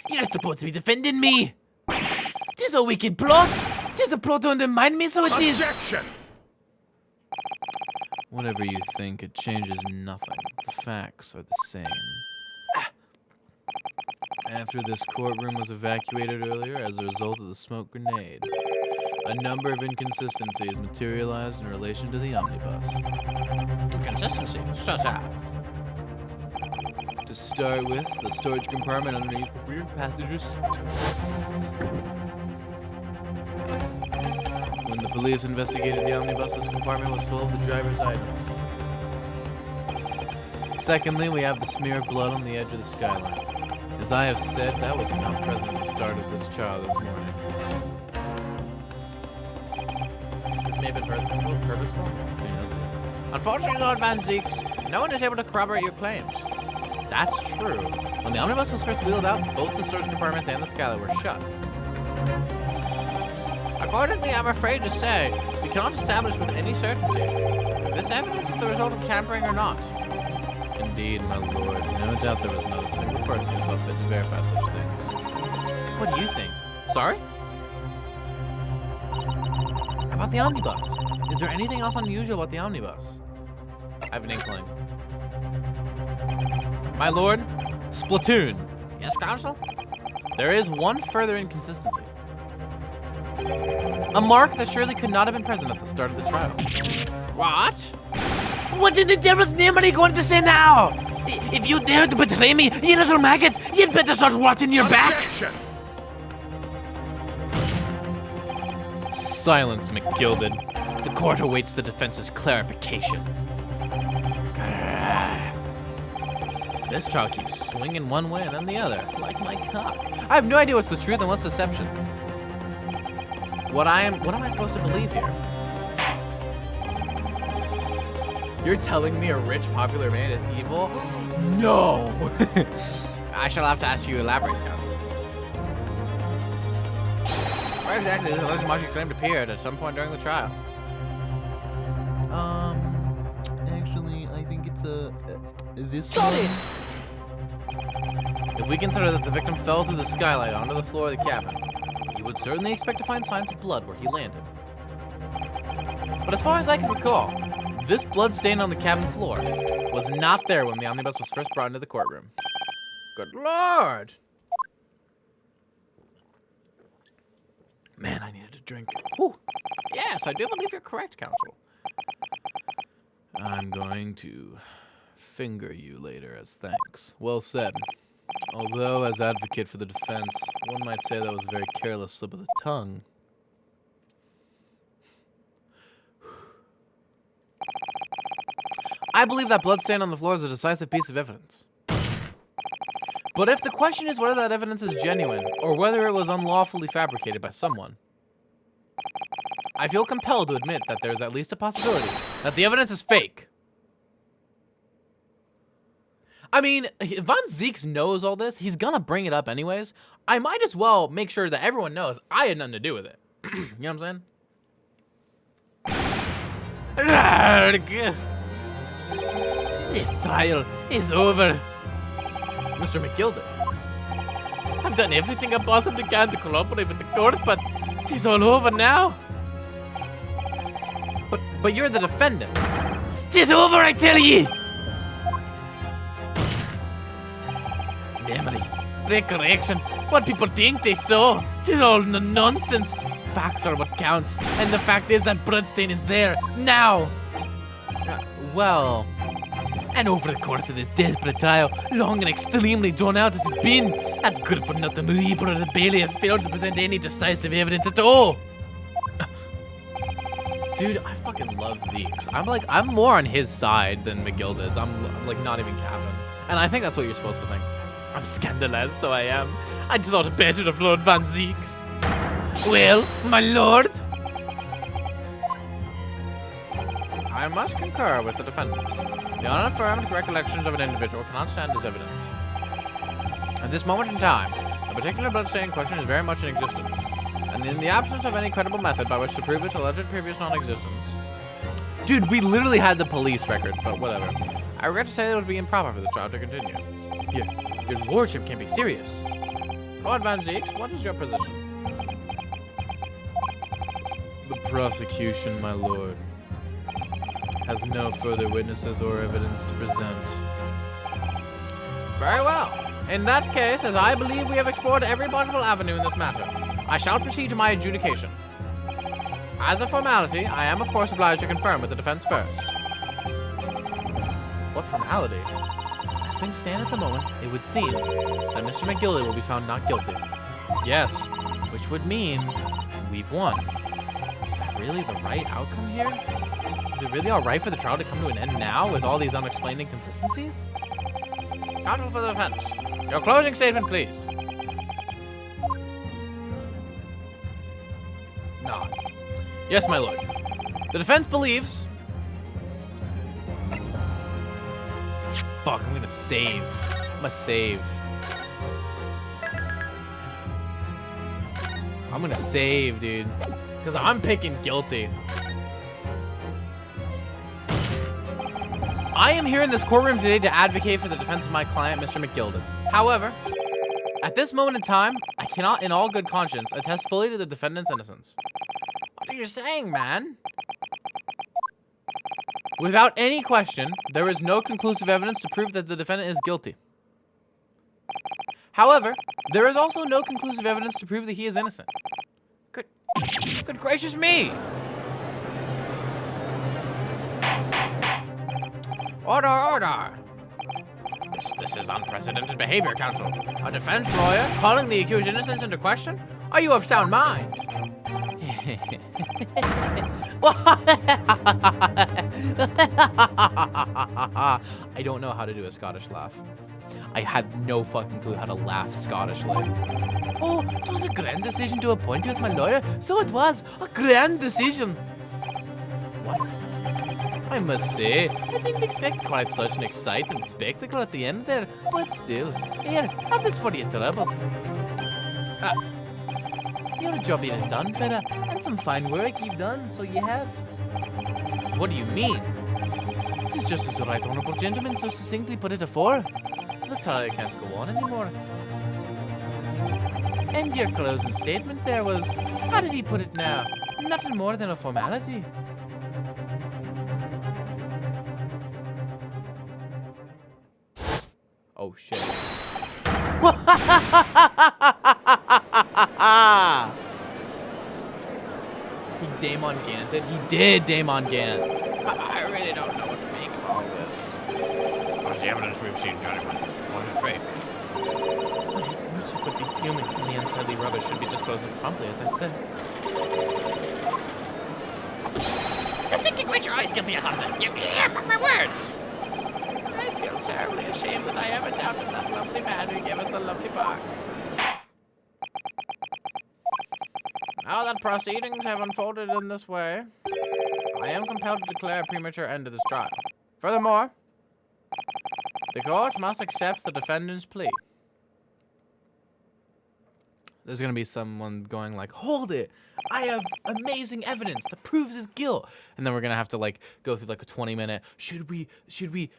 You're supposed to be defending me. Tis a wicked plot. Tis a plot to undermine me, so it is. Objection! Whatever you think, it changes nothing. The facts are the same. After this courtroom was evacuated earlier as a result of the smoke grenade, a number of inconsistencies materialized in relation to the omnibus. Inconsistencies, such as? To start with, the storage compartment underneath the rear passenger seat. When the police investigated the omnibus, this compartment was full of the driver's items. Secondly, we have the smear of blood on the edge of the skylight. As I have said, that was not present at the start of this trial this morning. This may have been purposeful? Unfortunately, Lord Van Zeeks, no one is able to corroborate your claims. That's true. When the omnibus was first wheeled out, both the storage compartments and the skylight were shut. Accordingly, I'm afraid to say, we cannot establish with any certainty if this evidence is the result of tampering or not. Indeed, my lord. No doubt there was not a single person who saw fit to verify such things. What do you think? Sorry? About the omnibus? Is there anything else unusual about the omnibus? I have an inkling. My lord, Splatoon. Yes, Counsel? There is one further inconsistency. A mark that surely could not have been present at the start of the trial. What? What in the devil's name are you going to say now? If you dare to betray me, you little maggot, you'd better start watching your back. Objection! Silence, McGilded. The court awaits the defense's clarification. This child keeps swinging one way and then the other, like my cock. I have no idea what's the truth and what's deception. What am I supposed to believe here? You're telling me a rich, popular man is evil? No! I shall have to ask you to elaborate, Counsel. Where exactly does alleged Machi claim to appear at some point during the trial? Actually, I think it's this Got one. it! If we consider that the victim fell through the skylight onto the floor of the cabin, you would certainly expect to find signs of blood where he landed. But as far as I can recall, this blood stain on the cabin floor was not there when the omnibus was first brought into the courtroom. Good Lord! Man, I needed a drink. Whew. Yes, I do believe you're correct, Counsel. I'm going to finger you later as thanks. Well said. Although, as advocate for the defense, one might say that was a very careless slip of the tongue. I believe that bloodstain on the floor is a decisive piece of evidence. But if the question is whether that evidence is genuine, or whether it was unlawfully fabricated by someone, I feel compelled to admit that there is at least a possibility that the evidence is fake. I mean, if Von Zeeks knows all this, he's gonna bring it up anyways. I might as well make sure that everyone knows I had nothing to do with it. You know what I'm saying? This trial is over. Mr. McGilded. I've done everything I possibly can to cooperate with the court, but it is all over now. But you're the defendant. It is over, I tell ye! Memory, recollection, what people think they saw. It is all nonsense. Facts are what counts, and the fact is that bloodstain is there, now. Well... And over the course of this desperate trial, long and extremely drawn out as it's been, that good-for-nothing Reaper of the Bailey has failed to present any decisive evidence at all. Dude, I fucking love Zeeks. I'm more on his side than McGilded's. I'm like not even capping. And I think that's what you're supposed to think. I'm scandalized, so I am. I thought better of Lord Von Zeeks. Well, my lord? I must concur with the defendant. The unaffirmed recollections of an individual cannot stand as evidence. At this moment in time, a particular bloodstain question is very much in existence, and in the absence of any credible method by which to prove its alleged previous non-existence. Dude, we literally had the police record, but whatever. I regret to say that it would be improper for this trial to continue. Your lordship can't be serious. Lord Van Zeeks, what is your position? The prosecution, my lord, has no further witnesses or evidence to present. Very well. In that case, as I believe we have explored every possible avenue in this matter, I shall proceed to my adjudication. As a formality, I am of course obliged to confirm with the defense first. What formality? As things stand at the moment, it would seem that Mr. McGilded will be found not guilty. Yes, which would mean we've won. Is that really the right outcome here? Is it really alright for the trial to come to an end now with all these unexplained inconsistencies? Counsel for the defense. Your closing statement, please. Nod. Yes, my lord. The defense believes... Fuck, I'm gonna save. I'm gonna save. I'm gonna save, dude. Because I'm picking guilty. I am here in this courtroom today to advocate for the defense of my client, Mr. McGilded. However, at this moment in time, I cannot, in all good conscience, attest fully to the defendant's innocence. What are you saying, man? Without any question, there is no conclusive evidence to prove that the defendant is guilty. However, there is also no conclusive evidence to prove that he is innocent. Good gracious me! Order, order! This is unprecedented behavior, counsel. A defense lawyer calling the accused innocence into question? Are you of sound mind? I don't know how to do a Scottish laugh. I had no fucking clue how to laugh Scottishly. Oh, it was a grand decision to appoint you as my lawyer. So it was a grand decision. What? I must say, I didn't expect quite such an exciting spectacle at the end there, but still. Here, have this for your troubles. Your job is done, fella, and some fine work you've done, so you have. What do you mean? It is just as the right honourable gentleman so succinctly put it afore. That's how I can't go on anymore. And your closing statement there was, how did he put it now? Nothing more than a formality. Oh shit. He Damon Ganted? He did Damon Gant. I really don't know what to make of all this. Was the evidence we've seen, gentlemen? Was it fake? Well, his lordship would be fuming, and the unsightly rubbish should be disposed of promptly, as I said. Just thinking with your eyes guilty or something. You can't mark my words. I feel terribly ashamed that I ever doubted that lovely man who gave us the lovely bark. Now that proceedings have unfolded in this way, I am compelled to declare a premature end to this trial. Furthermore, the court must accept the defendant's plea. There's gonna be someone going like, hold it! I have amazing evidence that proves his guilt! And then we're gonna have to like go through like a 20-minute, should we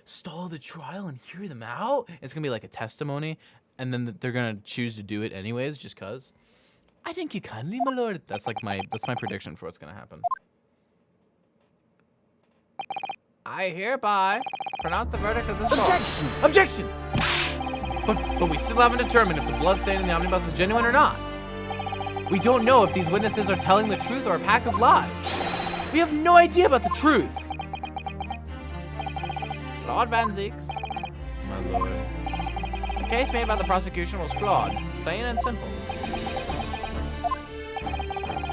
stall the trial and hear them out? It's gonna be like a testimony, and then they're gonna choose to do it anyways, just cause. I thank you kindly, my lord. That's my prediction for what's gonna happen. I hereby pronounce the verdict of this court. Objection! But we still haven't determined if the blood stain in the omnibus is genuine or not. We don't know if these witnesses are telling the truth or a pack of lies. We have no idea about the truth. Lord Van Zeeks, My lord. the case made by the prosecution was flawed, plain and simple.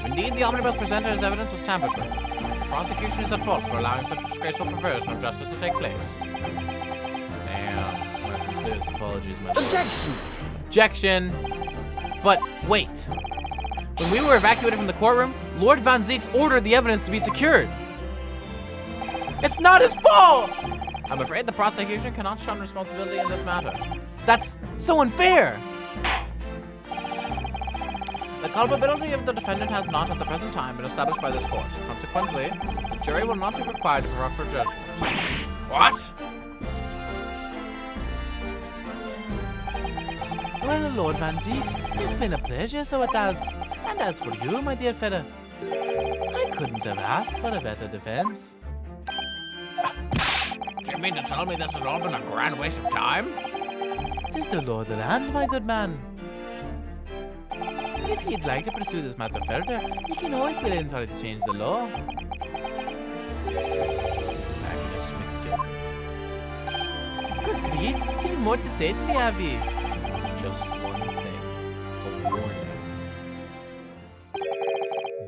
Indeed, the omnibus presented as evidence was tampered with. The prosecution is at fault for allowing such a disgraceful perversion of justice to take place. Damn. My sincerest apologies, my lord. Objection! But wait. When we were evacuated from the courtroom, Lord Van Zeeks ordered the evidence to be secured. It's not his fault! I'm afraid the prosecution cannot shun responsibility in this matter. That's so unfair! The culpability of the defendant has not at the present time been established by this court. Consequently, the jury will not be required to proffer judgment. What? Well, Lord Van Zeeks, it's been a pleasure, so it has. And as for you, my dear fella, I couldn't have asked for a better defense. Do you mean to tell me this has all been a grand waste of time? 'Tis the law of the land, my good man. If you'd like to pursue this matter further, you can always get in touch to change the law. Agnes McDill. Good grief, you've more to say to me, have you? Just one thing. A warning.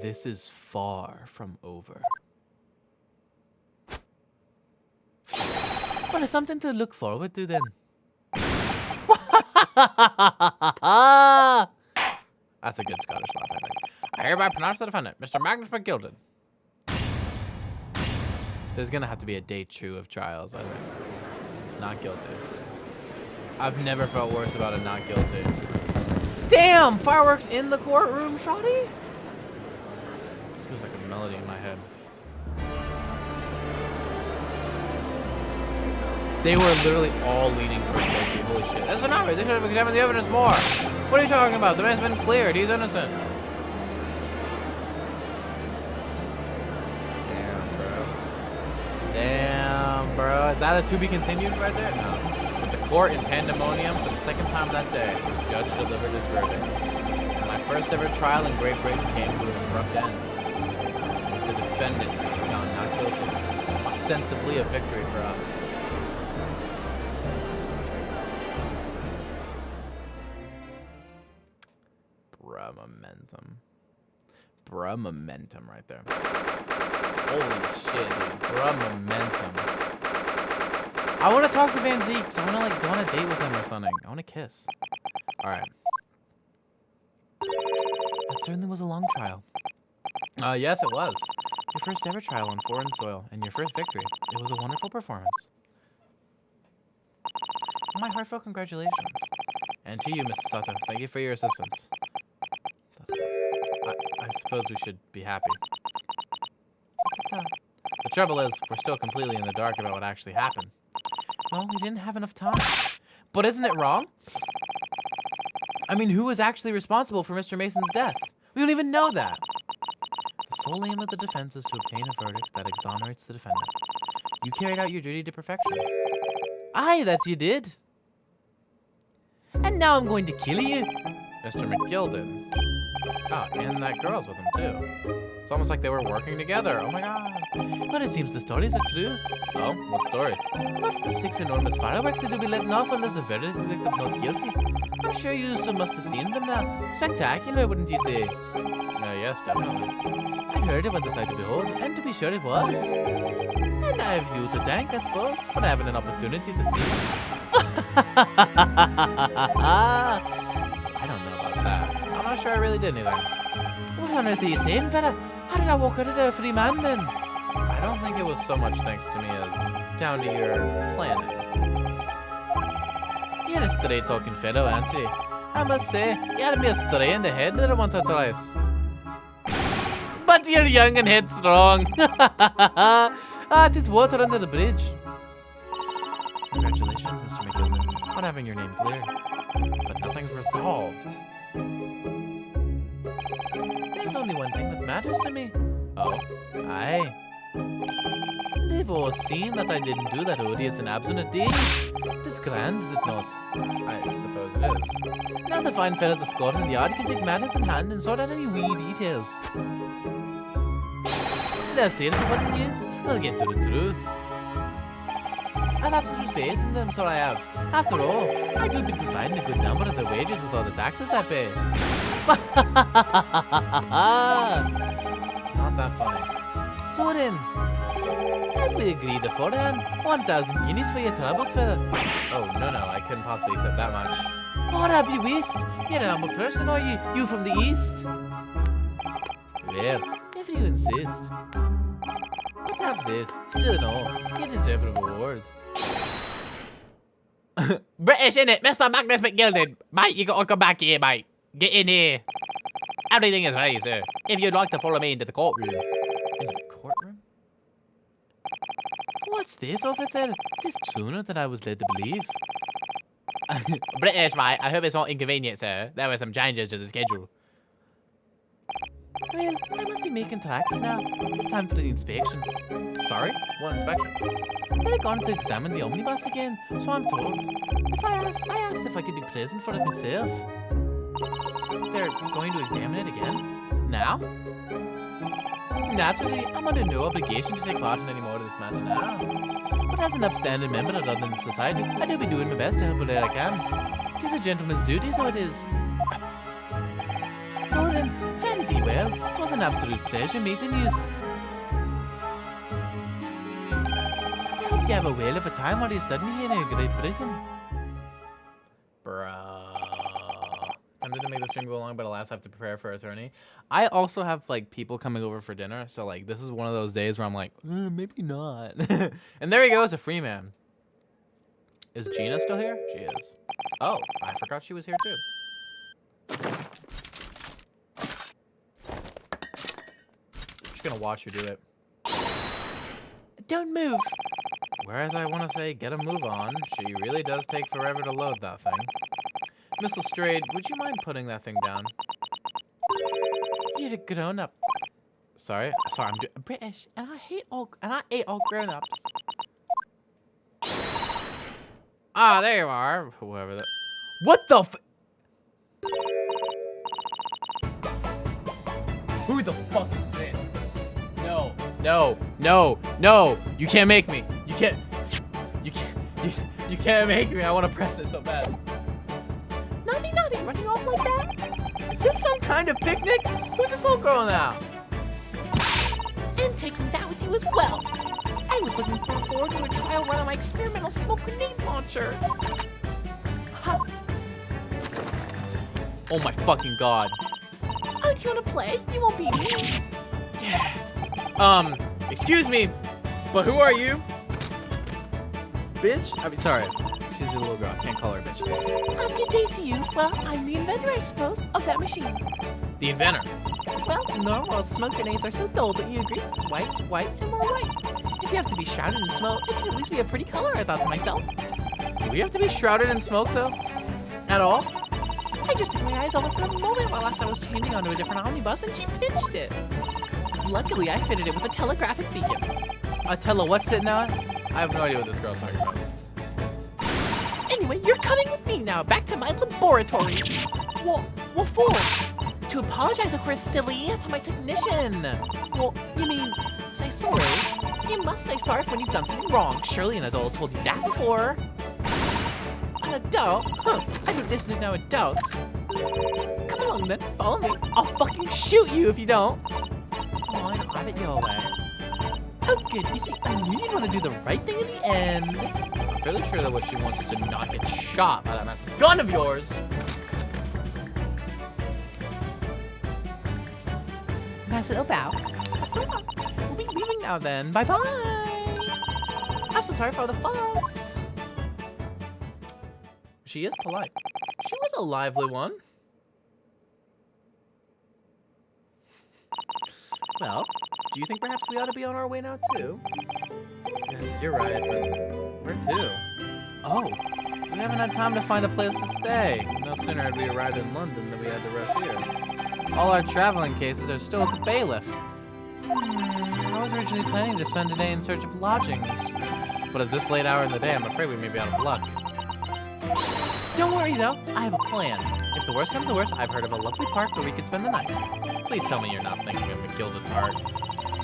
This is far from over. Well, it's something to look forward to then. That's a good Scottish laugh, I think. I hereby pronounce the defendant, Mr. Magnus McGilded. There's gonna have to be a day true of trials, I think. Not guilty. I've never felt worse about a not guilty. Damn! Fireworks in the courtroom, shawty? Feels like a melody in my head. They were literally all leaning toward guilty. Holy shit. That's enough. They should have examined the evidence more. What are you talking about? The man's been cleared. He's innocent. Damn, bro. Is that a to be continued right there? No. With the court in pandemonium for the second time that day, the judge delivered his verdict. And my first ever trial in Great Britain came to an abrupt end. With the defendant being found not guilty. Ostensibly a victory for us. Bruh, momentum. bruh momentum right there. Holy shit, dude. Bruh momentum. I want to talk to Van Zeke. I want to like go on a date with him or something. I want to kiss. All right. That certainly was a long trial. Yes, it was. Your first ever trial on foreign soil and your first victory. It was a wonderful performance. My heartfelt congratulations. And to you, Mrs. Sato. Thank you for your assistance. I suppose we should be happy. The trouble is, we're still completely in the dark about what actually happened. Well, we didn't have enough time. But isn't it wrong? I mean, who was actually responsible for Mr. Mason's death? We don't even know that. The sole aim of the defense is to obtain a verdict that exonerates the defendant. You carried out your duty to perfection. Aye, that's you did. And now I'm going to kill you. Mr. McGill did. Oh, and that girl's with him too. It's almost like they were working together. Oh my god. But it seems the stories are true. Oh, what stories? What's the 6 enormous fireworks that you'll be letting off when there's a verdict of not guilty? I'm sure you must have seen them now. Spectacular, wouldn't you say? Yes, definitely. I heard it was a sight to behold, and to be sure it was. And I have you to thank, I suppose, for having an opportunity to see it. I don't know about that. I'm not sure I really did anything. What on earth are you saying, fella? How did I walk out of there a free man then? I don't think it was so much thanks to me as down to your planning. You're a straight talking fellow, aren't you? I must say, you had me astray in the head there once or twice. But you're young and headstrong. It is water under the bridge. Congratulations, Mr. McGilden, on having your name cleared. But nothing's resolved. There's only one thing that matters to me. Oh? Aye. They've all seen that I didn't do that odious and abstinent deed. It's grand, is it not? I suppose it is. Now the fine fellas escorting in the yard can take matters in hand and sort out any wee details. They'll see it for what it is. They'll get to the truth. I have absolute faith in them, so I have. After all, I do be providing a good number of their wages with all the taxes I pay. It's not that funny. So then, as we agreed beforehand, 1,000 guineas for your troubles, fella. Oh, no, I couldn't possibly accept that much. Oh, that'd be waste. You're a humble person, are you? You from the east? Well, if you insist. But have this. Still in all, you deserve a reward. British, innit? Mr. Magnus McGilden. Mate, you gotta come back here, mate. Get in here. Everything is ready, sir. If you'd like to follow me into the courtroom. In the courtroom? What's this, officer? It is truer than I was led to believe. British, mate. I hope it's not inconvenient, sir. There were some changes to the schedule. Well, I must be making tracks now. It's time for the inspection. Sorry? What inspection? They're going to examine the omnibus again, so I'm told. I asked if I could be present for it myself. They're going to examine it again? Now? Naturally, I'm under no obligation to take part in any more of this matter now. But as an upstanding member of London society, I do be doing my best to help where I can. It is a gentleman's duty, so it is. So then, fare thee well. It was an absolute pleasure meeting you. I hope you have a whale of a time while you're studying here in Great Britain. Bruh. Tempted to make the stream go along, but alas, I have to prepare for attorney. I also have, like, people coming over for dinner, so, like, this is one of those days where I'm like, maybe not. And there he goes, a free man. Is Gina still here? She is. Oh, I forgot she was here, too. Just gonna watch you do it. Don't move! Whereas I want to say, get a move on. She really does take forever to load that thing. Miss Lestrade, would you mind putting that thing down? You're a grown-up. Sorry, I'm British, and I hate all grown-ups. Ah, there you are. Whoever that. What the f? Who the fuck is this? No. You can't make me. You can't make me. I want to press it so bad. Naughty, running off like that? Is this some kind of picnic? Who's this little girl now? And taking that with you as well. I was looking forward to a trial run on my experimental smoke grenade launcher. Huh. Oh my fucking god. Oh, do you want to play? You won't beat me. Excuse me, but who are you? Bitch? I mean, sorry. She's a little girl. I can't call her a bitch. Good day to you. Well, I'm the inventor, I suppose, of that machine. The inventor. Well, normal smoke grenades are so dull, don't you agree? White, white, and more white. If you have to be shrouded in smoke, it could at least be a pretty color, I thought to myself. Do we have to be shrouded in smoke, though? At all? I just took my eyes over for a moment while last I was changing onto a different omnibus, and she pinched it. Luckily, I fitted it with a telegraphic beacon. What's it now? I have no idea what this girl's talking about. Anyway, you're coming with me now, back to my laboratory. What for? To apologize, of course, silly, to my technician. Well, you mean, say sorry? You must say sorry when you've done something wrong. Surely an adult has told you that before. An adult? Huh, I don't listen to no adults. Come along then, follow me. I'll fucking shoot you if you don't. Fine, I'll have it your way. Oh good, you see, I knew you'd want to do the right thing in the end. I'm fairly sure that what she wants is to not get shot by that massive gun of yours. Nice little bow. We'll be leaving now then. Bye-bye. I'm so sorry for all the fuss. She is polite. She was a lively one. Well, do you think perhaps we ought to be on our way now too? Yes, you're right, but where to? Oh, we haven't had time to find a place to stay. No sooner had we arrived in London than we had to rush here. All our traveling cases are still at the bailiff. I was originally planning to spend a day in search of lodgings, but at this late hour in the day, I'm afraid we may be out of luck. Don't worry though, I have a plan. If the worst comes to worst, I've heard of a lovely park where we could spend the night. Please tell me you're not thinking of McGilded Park.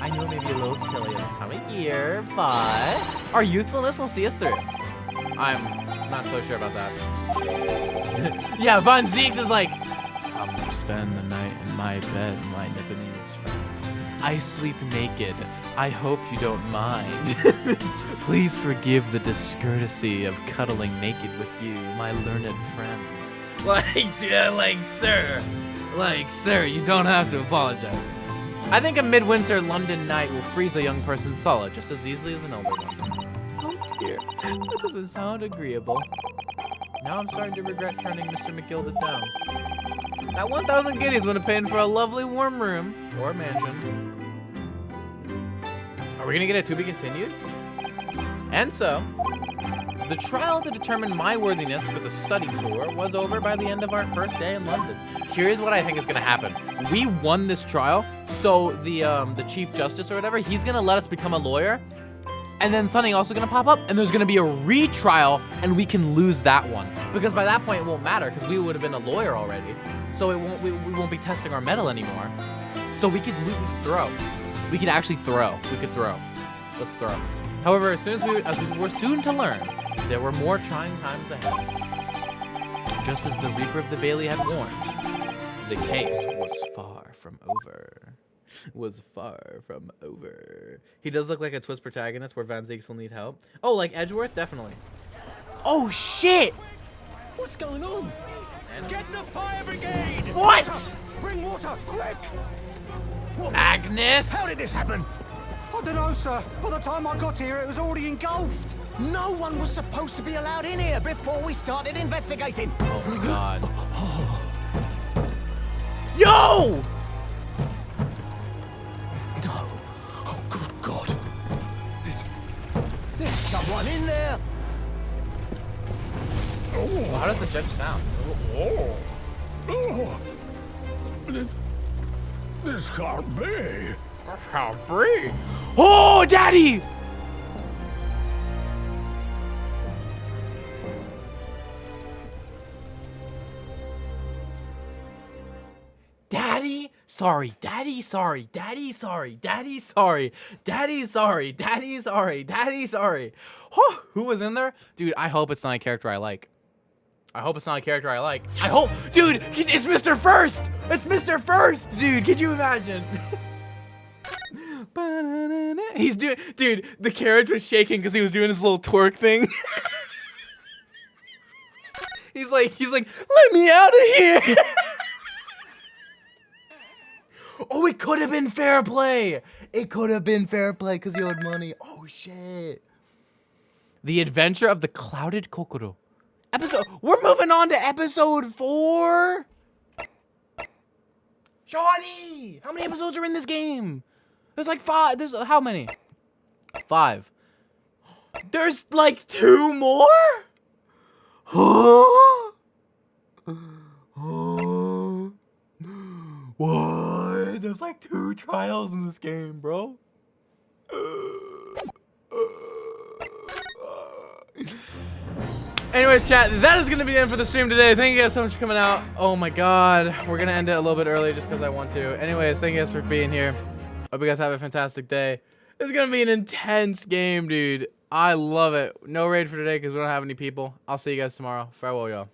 I know it may be a little silly at this time of year, but our youthfulness will see us through. I'm not so sure about that. Yeah, Von Zeeks is like, come spend the night in my bed, my Nipponese friends. I sleep naked. I hope you don't mind. Please forgive the discourtesy of cuddling naked with you, my learned friends. Sir, you don't have to apologize. I think a midwinter London night will freeze a young person solid just as easily as an older one. Oh dear, that doesn't sound agreeable. Now I'm starting to regret turning Mr. McGilded down. That 1,000 guineas would have paid for a lovely warm room or mansion. Are we gonna get a to be continued? And so, the trial to determine my worthiness for the study tour was over by the end of our first day in London. Here's what I think is gonna happen. We won this trial, so the Chief Justice or whatever, he's gonna let us become a lawyer, and then something else is gonna pop up, and there's gonna be a retrial, and we can lose that one. Because by that point, it won't matter, because we would have been a lawyer already. So we won't be testing our metal anymore. So we could throw. We could actually throw. We could throw. Let's throw. However, as we were soon to learn, there were more trying times ahead. Just as the Reaper of the Bailey had warned, the case was far from over. He does look like a twist protagonist where Van Zeeks will need help. Oh, like Edgeworth? Definitely. Oh, shit! What's going on? Get the fire brigade! What? Bring water, quick! What? Agnes? How did this happen? I don't know, sir. By the time I got here, it was already engulfed. No one was supposed to be allowed in here before we started investigating. Oh my god. Yo! No. Oh, good God. There's someone in there. Well, how does the judge sound? This can't be. Can't breathe. Oh, Daddy! Daddy, sorry. Daddy, sorry. Daddy, sorry. Daddy, sorry. Daddy, sorry. Daddy, sorry. Daddy, sorry. Oh, who was in there? Dude, I hope it's not a character I like. I hope it's not a character I like. I hope, dude, it's Mr. First. It's Mr. First, dude. Could you imagine? He's doing, dude. The carriage was shaking because he was doing his little twerk thing. he's like, let me out of here. Oh, it could have been fair play. It could have been fair play because he owed money. Oh shit. The Adventure of the Clouded Kokoro. We're moving on to episode 4. Shawnee, how many episodes are in this game? There's like 5. There's how many? 5. There's like 2 more? Huh? What? There's like 2 trials in this game, bro. Anyways, chat, that is going to be the end for the stream today. Thank you guys so much for coming out. Oh my god. We're going to end it a little bit early just because I want to. Anyways, thank you guys for being here. Hope you guys have a fantastic day. This is going to be an intense game, dude. I love it. No raid for today because we don't have any people. I'll see you guys tomorrow. Farewell, y'all.